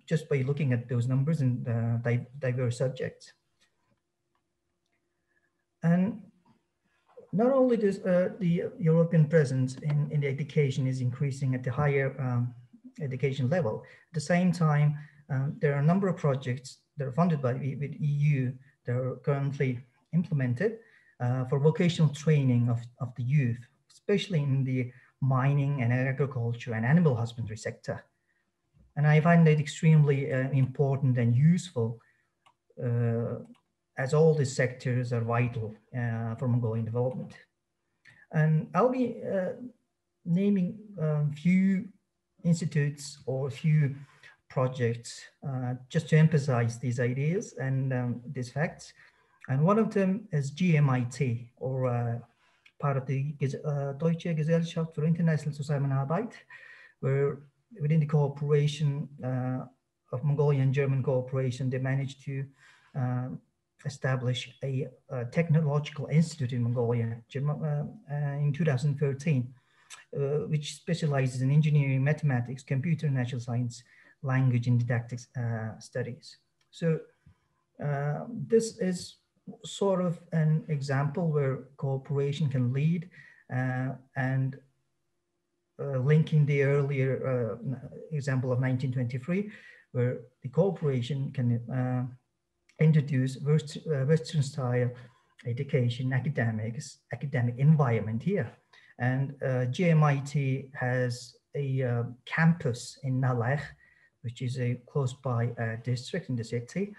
just by looking at those numbers and diverse subjects. And not only does the European presence in the education is increasing at the higher education level, at the same time, there are a number of projects that are funded by the EU that are currently implemented for vocational training of the youth, especially in the mining and agriculture and animal husbandry sector. And I find that extremely important and useful, as all these sectors are vital for Mongolian development. And I'll be naming a few institutes or a few projects just to emphasize these ideas and these facts. And one of them is GMIT, or part of the Deutsche Gesellschaft für internationale Zusammenarbeit, where within the cooperation of Mongolian and German cooperation, they managed to establish a technological institute in Mongolia in 2013, which specializes in engineering, mathematics, computer and natural science, language and didactic studies. So this is sort of an example where cooperation can lead, and linking the earlier example of 1923, where the cooperation can introduce Western style education, academic environment here. And GMIT has a campus in Nalech, which is a close by district in the city.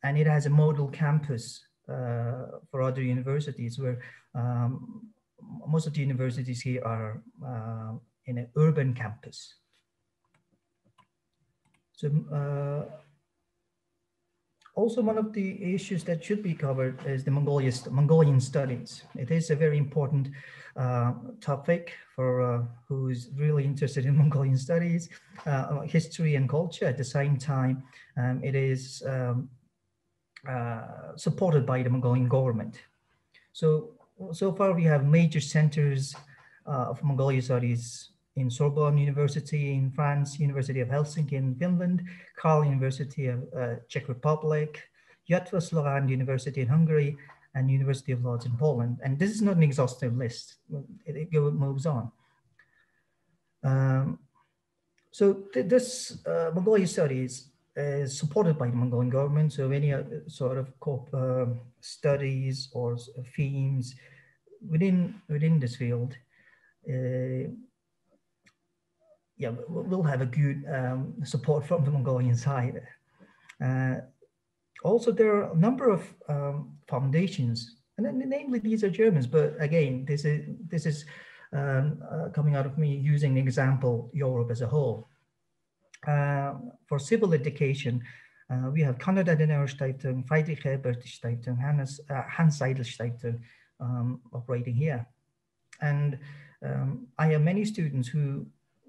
And it has a model campus for other universities, where most of the universities here are in an urban campus. So Also, one of the issues that should be covered is the Mongolian studies. It is a very important topic for who's really interested in Mongolian studies, history and culture. At the same time, it is supported by the Mongolian government. So far we have major centers of Mongolian studies in Sorbonne University in France, University of Helsinki in Finland, Karl University of Czech Republic, Yatvaslavand University in Hungary, and University of Lodz in Poland. And this is not an exhaustive list. It moves on. This Mongolian studies is supported by the Mongolian government. So any sort of studies or themes within this field, we'll have a good support from the Mongolian side. Also, there are a number of foundations, and then, namely these are Germans, but again, this is coming out of me using the example Europe as a whole. For civil education, we have Konrad-Adenauer-Stiftung, Friedrich-Ebert-Stiftung, Hans-Seidel-Stiftung operating here. And I have many students who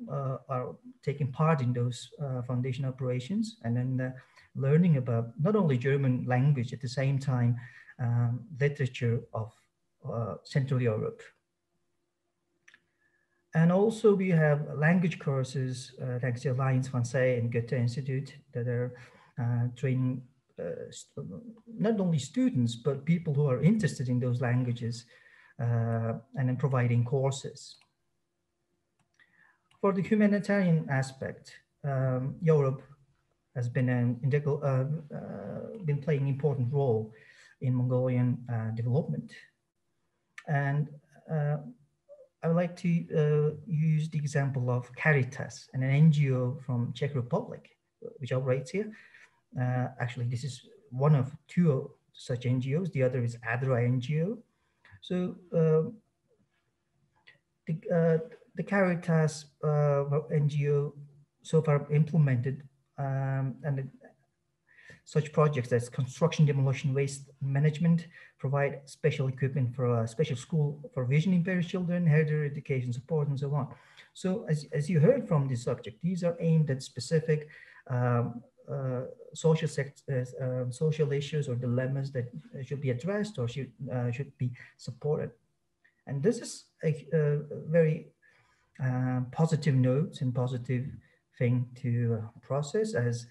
are taking part in those foundation operations, and then learning about not only German language, at the same time, literature of Central Europe. And also we have language courses, like the Alliance Française and Goethe Institute, that are training not only students, but people who are interested in those languages, and then providing courses. For the humanitarian aspect, Europe has been been playing an important role in Mongolian development. And I would like to use the example of Caritas, an NGO from Czech Republic, which operates here. Actually, this is one of two such NGOs. The other is ADRA NGO. So the Caritas NGO so far implemented such projects as construction, demolition, waste management, provide special equipment for a special school for vision impaired children, healthier education support, and so on. So as you heard from this subject, these are aimed at specific social issues or dilemmas that should be addressed or should be supported. And this is a very positive note and positive thing to process as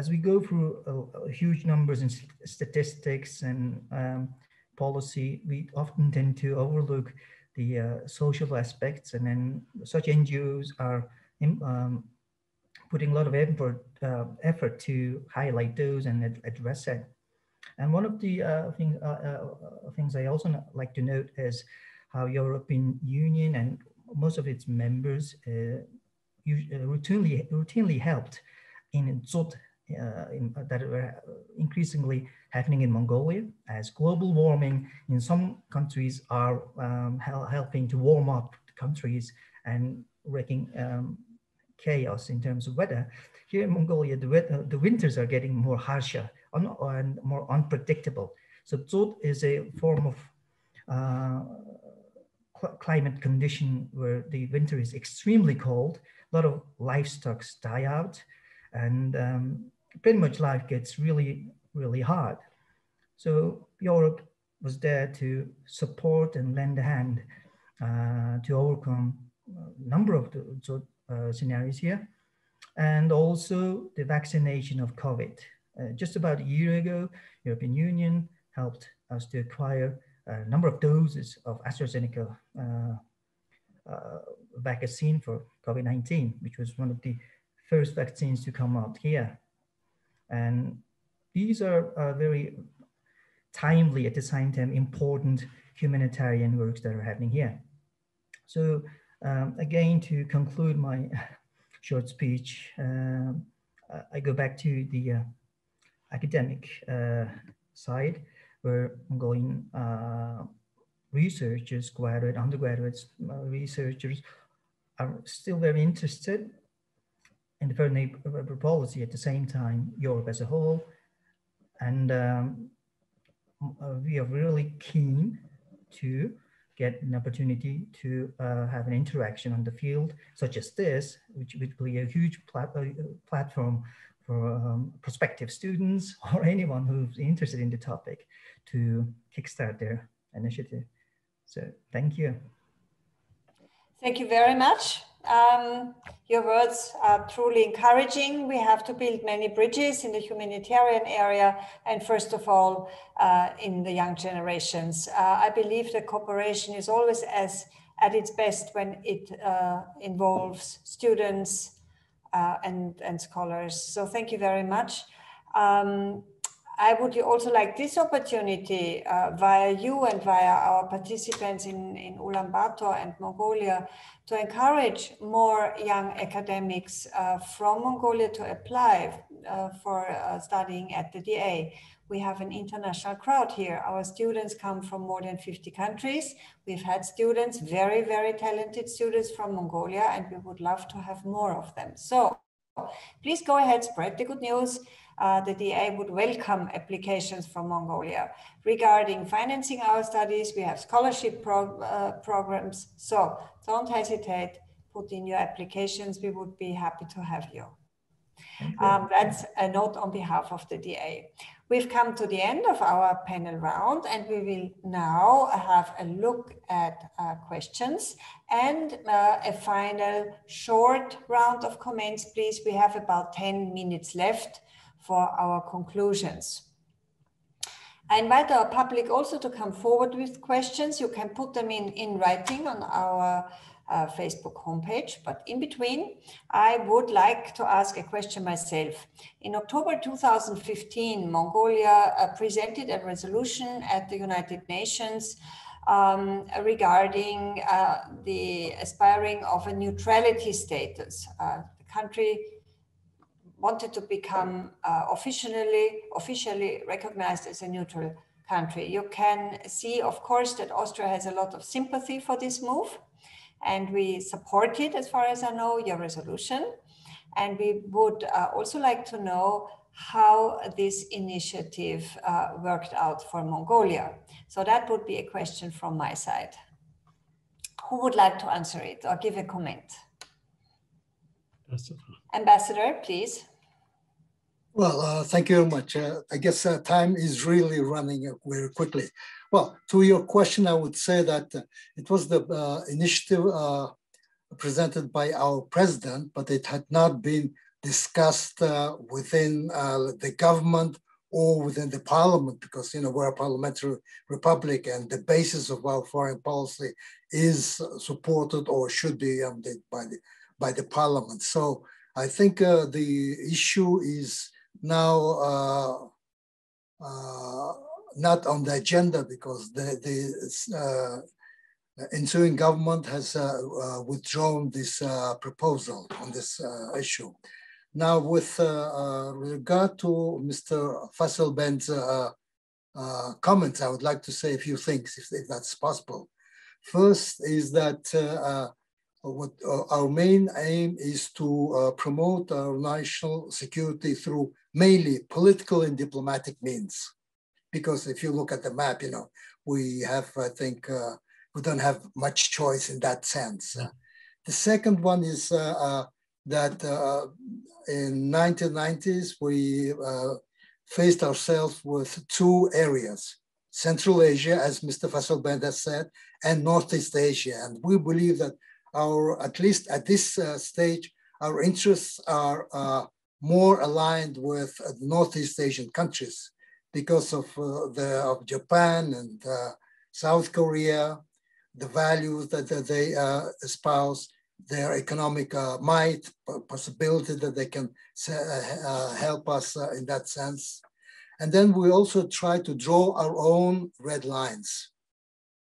we go through huge numbers and statistics and policy. We often tend to overlook the social aspects, and then such NGOs are putting a lot of effort to highlight those and address it. And one of the things I also like to note is how European Union and most of its members routinely helped in ZOT that were increasingly happening in Mongolia, as global warming in some countries are helping to warm up the countries and wreaking chaos in terms of weather. Here in Mongolia, the winters are getting more harsher and more unpredictable. So ZOT is a form of climate condition where the winter is extremely cold, a lot of livestock die out, and pretty much life gets really, really hard. So Europe was there to support and lend a hand to overcome a number of the scenarios here, and also the vaccination of COVID. Just about a year ago, European Union helped us to acquire a number of doses of AstraZeneca vaccine for COVID-19, which was one of the first vaccines to come out here. And these are very timely, at the same time, important humanitarian works that are happening here. So again, to conclude my short speech, I go back to the academic side, where Mongolian researchers, undergraduates, researchers are still very interested in the third neighbor policy at the same time, Europe as a whole. And we are really keen to get an opportunity to have an interaction on the field, such as this, which would be a huge platform for prospective students or anyone who's interested in the topic to kickstart their initiative. So thank you. Thank you very much. Your words are truly encouraging. We have to build many bridges in the humanitarian area, and first of all, in the young generations. I believe that cooperation is always at its best when it involves students and scholars. So thank you very much. I would also like this opportunity via you and via our participants in Ulaanbaatar and Mongolia to encourage more young academics from Mongolia to apply for studying at the DA. We have an international crowd here. Our students come from more than 50 countries. We've had students, very, very talented students from Mongolia, and we would love to have more of them. So please go ahead, spread the good news. The DA would welcome applications from Mongolia. Regarding financing our studies, we have scholarship programs. So don't hesitate, put in your applications. We would be happy to have you. That's a note on behalf of the DA. We've come to the end of our panel round, and we will now have a look at questions and a final short round of comments, please. We have about 10 minutes left for our conclusions. I invite our public also to come forward with questions. You can put them in writing on our Facebook homepage, but in between, I would like to ask a question myself. In October 2015, Mongolia presented a resolution at the United Nations regarding the aspiring of a neutrality status. The country wanted to become officially recognized as a neutral country. You can see, of course, that Austria has a lot of sympathy for this move, and we support it, as far as I know, your resolution. And we would also like to know how this initiative worked out for Mongolia. So that would be a question from my side. Who would like to answer it or give a comment? Ambassador, please. Well, thank you very much. I guess time is really running very quickly. Well, to your question, I would say that it was the initiative presented by our president, but it had not been discussed within the government or within the parliament, because, you know, we're a parliamentary republic and the basis of our foreign policy is supported or should be by the parliament. So I think the issue is now not on the agenda because the ensuing government has withdrawn this proposal on this issue. Now, with regard to Mr. Fasselben's comments, I would like to say a few things, if that's possible. First is that what our main aim is to promote our national security through mainly political and diplomatic means. Because if you look at the map, you know, we have, I think, we don't have much choice in that sense. The second one is that in 1990s, we faced ourselves with two areas, Central Asia, as Mr. Fasselben has said, and Northeast Asia. And we believe that at least at this stage, our interests are more aligned with the Northeast Asian countries because of Japan and South Korea, the values that they espouse, their economic might, possibility that they can help us in that sense. And then we also try to draw our own red lines,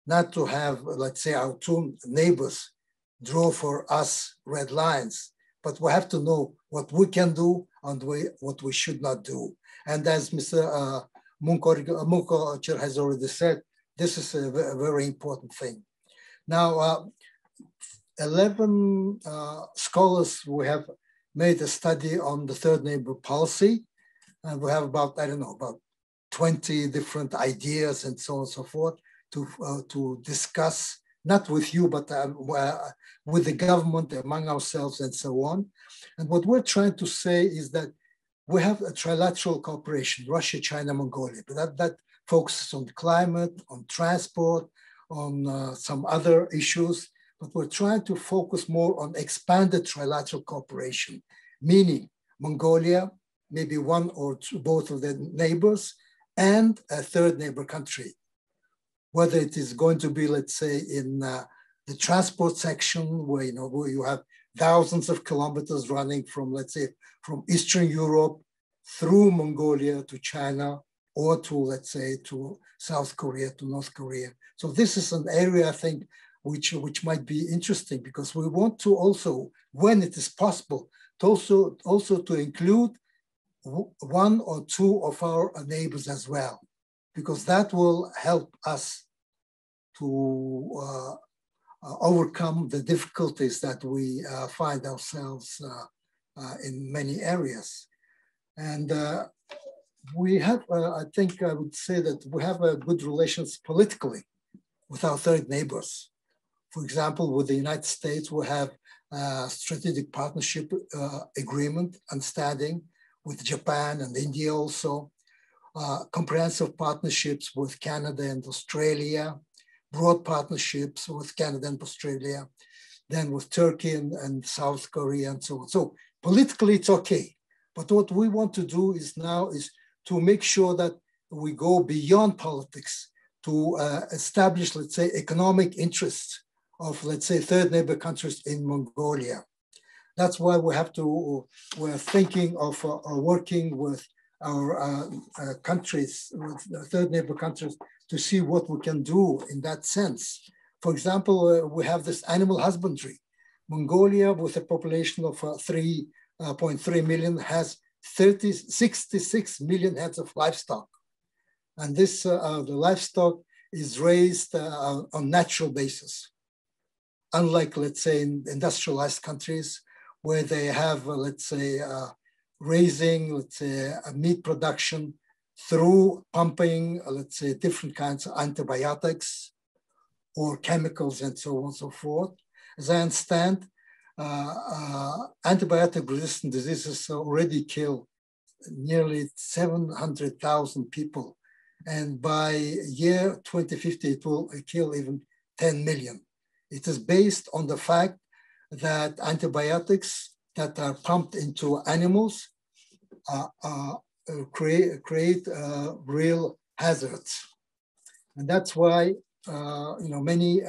not to have, let's say, our two neighbors draw for us red lines, but we have to know what we can do and what we should not do. And as Mr. Munko has already said, this is a very important thing. Now, 11 scholars we have made a study on the third neighbor policy. And we have about, I don't know, about 20 different ideas and so on and so forth to discuss, not with you, but with the government, among ourselves and so on. And what we're trying to say is that we have a trilateral cooperation, Russia, China, Mongolia, but that focuses on climate, on transport, on some other issues, but we're trying to focus more on expanded trilateral cooperation, meaning Mongolia, maybe one or two, both of the neighbors, and a third neighbor country. Whether it is going to be, let's say, in the transport section, where you have thousands of kilometers running from, let's say, from Eastern Europe through Mongolia to China, or to, let's say, to South Korea, to North Korea. So this is an area, I think, which might be interesting, because we want to also, when it is possible, to also to include one or two of our neighbors as well, because that will help us to overcome the difficulties that we find ourselves in many areas. And we have, I think I would say that we have good relations politically with our third neighbors. For example, with the United States, we have a strategic partnership agreement, understanding with Japan and India also, comprehensive partnerships with Canada and Australia, broad partnerships with Canada and Australia, then with Turkey and South Korea and so on. So politically, it's okay. But what we want to do is to make sure that we go beyond politics to establish, let's say, economic interests of, let's say, third neighbor countries in Mongolia. That's why we're thinking of working with our countries, with the third neighbor countries, to see what we can do in that sense. For example, we have this animal husbandry. Mongolia, with a population of 3.3 million, has 66 million heads of livestock. And this, the livestock is raised on natural basis. Unlike, let's say, in industrialized countries, where they have, let's say, raising, let's say, meat production through pumping, let's say, different kinds of antibiotics or chemicals and so on and so forth. As I understand, antibiotic-resistant diseases already kill nearly 700,000 people. And by year 2050, it will kill even 10 million. It is based on the fact that antibiotics that are pumped into animals create real hazards. And that's why many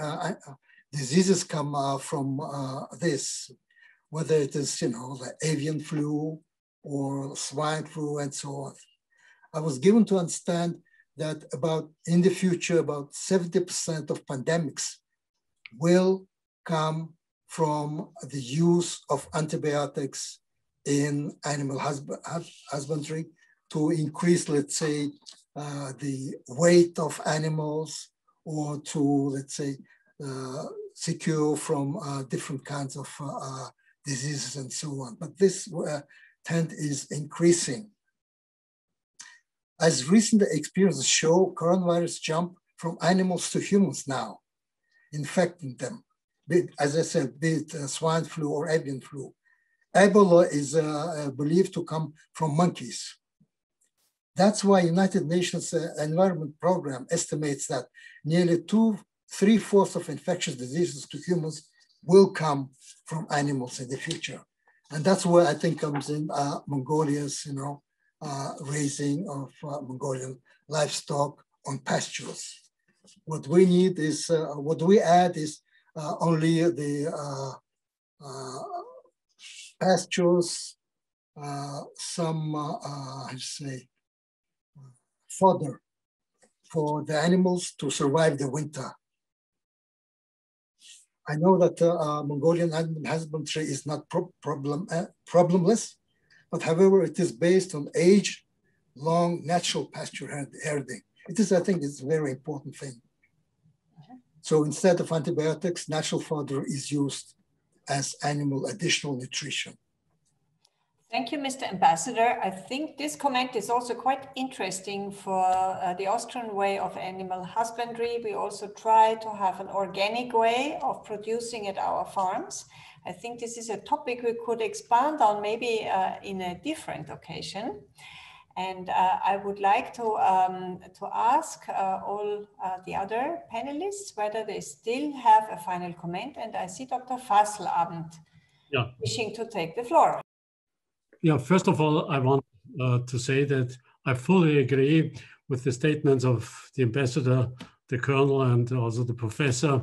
diseases come from this, whether it is the avian flu or swine flu and so on. I was given to understand that in the future, about 70% of pandemics will come from the use of antibiotics in animal husbandry to increase, let's say, the weight of animals, or to, let's say, secure from different kinds of diseases and so on. But this trend is increasing. As recent experiences show, coronavirus jump from animals to humans now, infecting them. As I said, be it swine flu or avian flu. Ebola is believed to come from monkeys. That's why United Nations Environment Program estimates that nearly 3/4 of infectious diseases to humans will come from animals in the future. And that's where I think comes in Mongolia's, raising of Mongolian livestock on pastures. What we need is, what we add is only the pastures, some, fodder for the animals to survive the winter. I know that Mongolian animal husbandry is not problemless, but however, it is based on age-long natural pasture herding. It is, I think, it's a very important thing. So instead of antibiotics, natural fodder is used as animal additional nutrition. Thank you, Mr. Ambassador. I think this comment is also quite interesting for the Austrian way of animal husbandry. We also try to have an organic way of producing at our farms. I think this is a topic we could expand on maybe in a different occasion. And I would like to ask all the other panelists whether they still have a final comment. And I see Dr. Fasselabend wishing to take the floor. Yeah, first of all, I want to say that I fully agree with the statements of the ambassador, the colonel, and also the professor,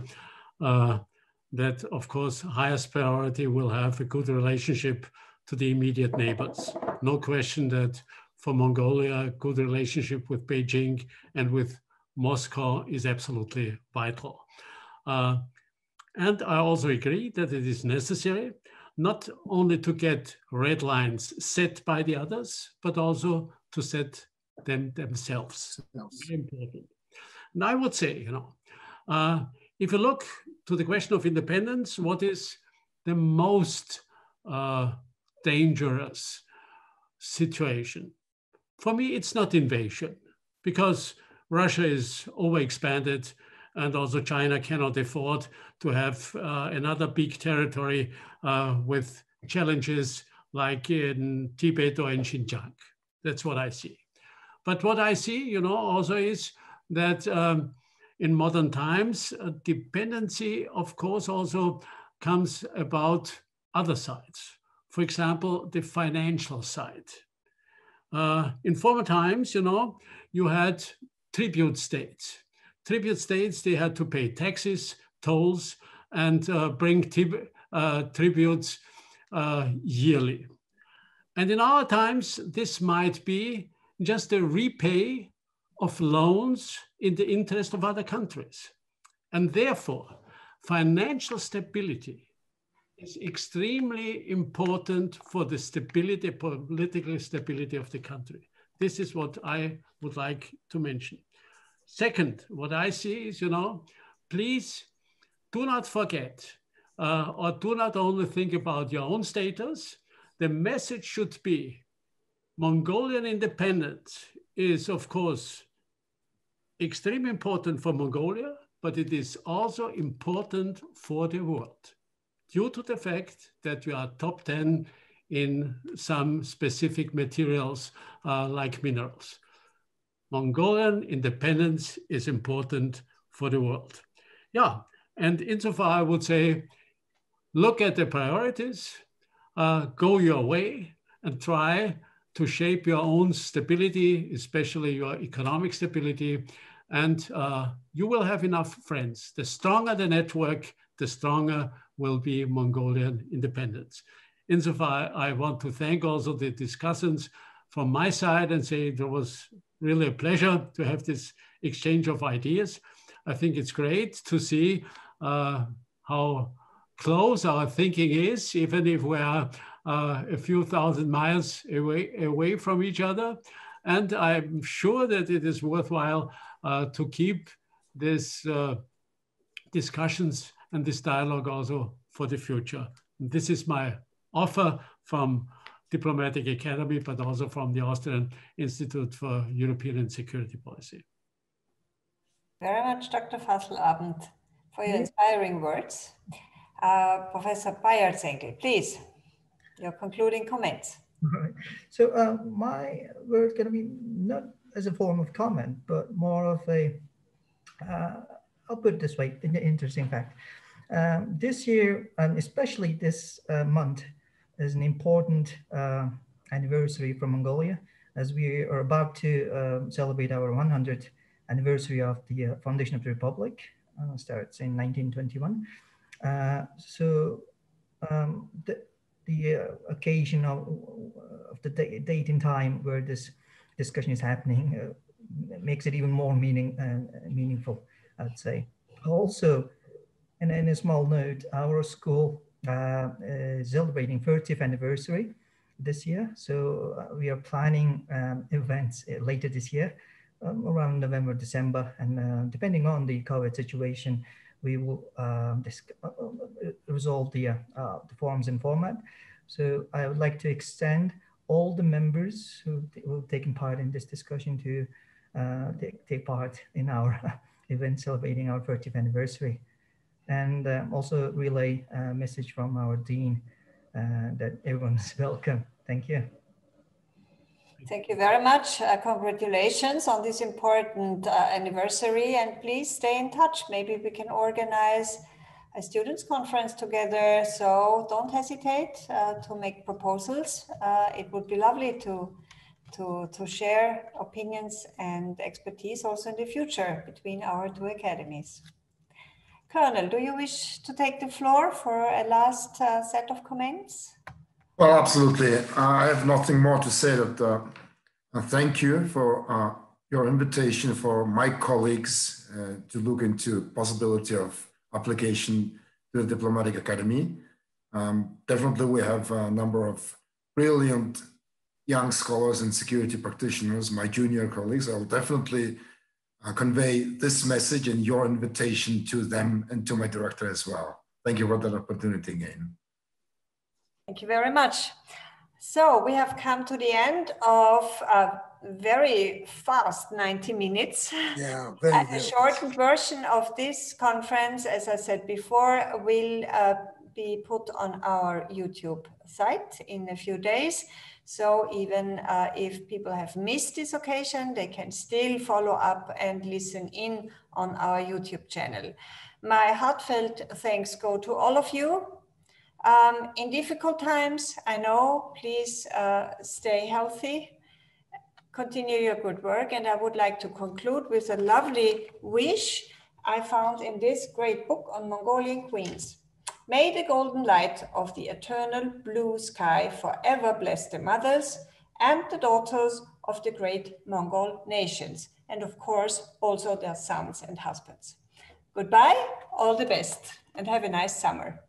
that, of course, highest priority will have a good relationship to the immediate neighbors. No question that for Mongolia, a good relationship with Beijing and with Moscow is absolutely vital. And I also agree that it is necessary not only to get red lines set by the others, but also to set them themselves. Very important. And I would say, if you look to the question of independence, what is the most dangerous situation? For me, it's not invasion, because Russia is overexpanded, and also China cannot afford to have another big territory with challenges like in Tibet or in Xinjiang. That's what I see. But what I see, also is that in modern times, dependency, of course, also comes about other sides. For example, the financial side. In former times, you had tribute states. Tribute states, they had to pay taxes, tolls, and bring tributes yearly. And in our times, this might be just a repay of loans in the interest of other countries. And therefore, financial stability is extremely important for the stability, political stability of the country. This is what I would like to mention. Second, what I see is, please do not forget or do not only think about your own status. The message should be Mongolian independence is, of course, extremely important for Mongolia, but it is also important for the world due to the fact that we are top 10 in some specific materials like minerals. Mongolian independence is important for the world. Yeah, and insofar I would say, look at the priorities, go your way and try to shape your own stability, especially your economic stability, and you will have enough friends. The stronger the network, the stronger will be Mongolian independence. Insofar, I want to thank also the discussants from my side and say there was really a pleasure to have this exchange of ideas. I think it's great to see how close our thinking is, even if we are a few thousand miles away from each other. And I'm sure that it is worthwhile to keep this discussions and this dialogue also for the future. And this is my offer from Diplomatic Academy, but also from the Austrian Institute for European and Security Policy. Very much, Dr. Fasselabend, for your inspiring words. Professor Bayartsengel, please, your concluding comments. All right. So my word is going to be not as a form of comment, but more of a, I'll put it this way, an interesting fact. This year, and especially this month, is an important anniversary for Mongolia, as we are about to celebrate our 100th anniversary of the foundation of the Republic. Starts in 1921. So the occasion of the date and time where this discussion is happening makes it even more meaningful, I'd say. Also, and in a small note, our school is celebrating 30th anniversary this year. So we are planning events later this year, around November, December, and depending on the COVID situation, we will resolve the forms and format. So I would like to extend all the members who've taken part in this discussion to take part in our event celebrating our 30th anniversary. And also relay a message from our Dean that everyone is welcome. Thank you. Thank you very much. Congratulations on this important anniversary, and please stay in touch. Maybe we can organize a students' conference together, so don't hesitate to make proposals. It would be lovely to share opinions and expertise also in the future between our two academies. Colonel, do you wish to take the floor for a last set of comments? Well, absolutely. I have nothing more to say that thank you for your invitation for my colleagues to look into possibility of application to the Diplomatic Academy. Definitely we have a number of brilliant young scholars and security practitioners, my junior colleagues. I'll definitely convey this message and your invitation to them and to my director as well. Thank you for that opportunity again. Thank you very much. So we have come to the end of a very fast 90 minutes. Yeah, A shortened version of this conference, as I said before, will be put on our YouTube site in a few days. So even if people have missed this occasion, they can still follow up and listen in on our YouTube channel. My heartfelt thanks go to all of you. In difficult times, I know, please stay healthy, continue your good work. And I would like to conclude with a lovely wish I found in this great book on Mongolian queens. May the golden light of the eternal blue sky forever bless the mothers and the daughters of the great Mongol nations, and of course, also their sons and husbands. Goodbye, all the best, and have a nice summer.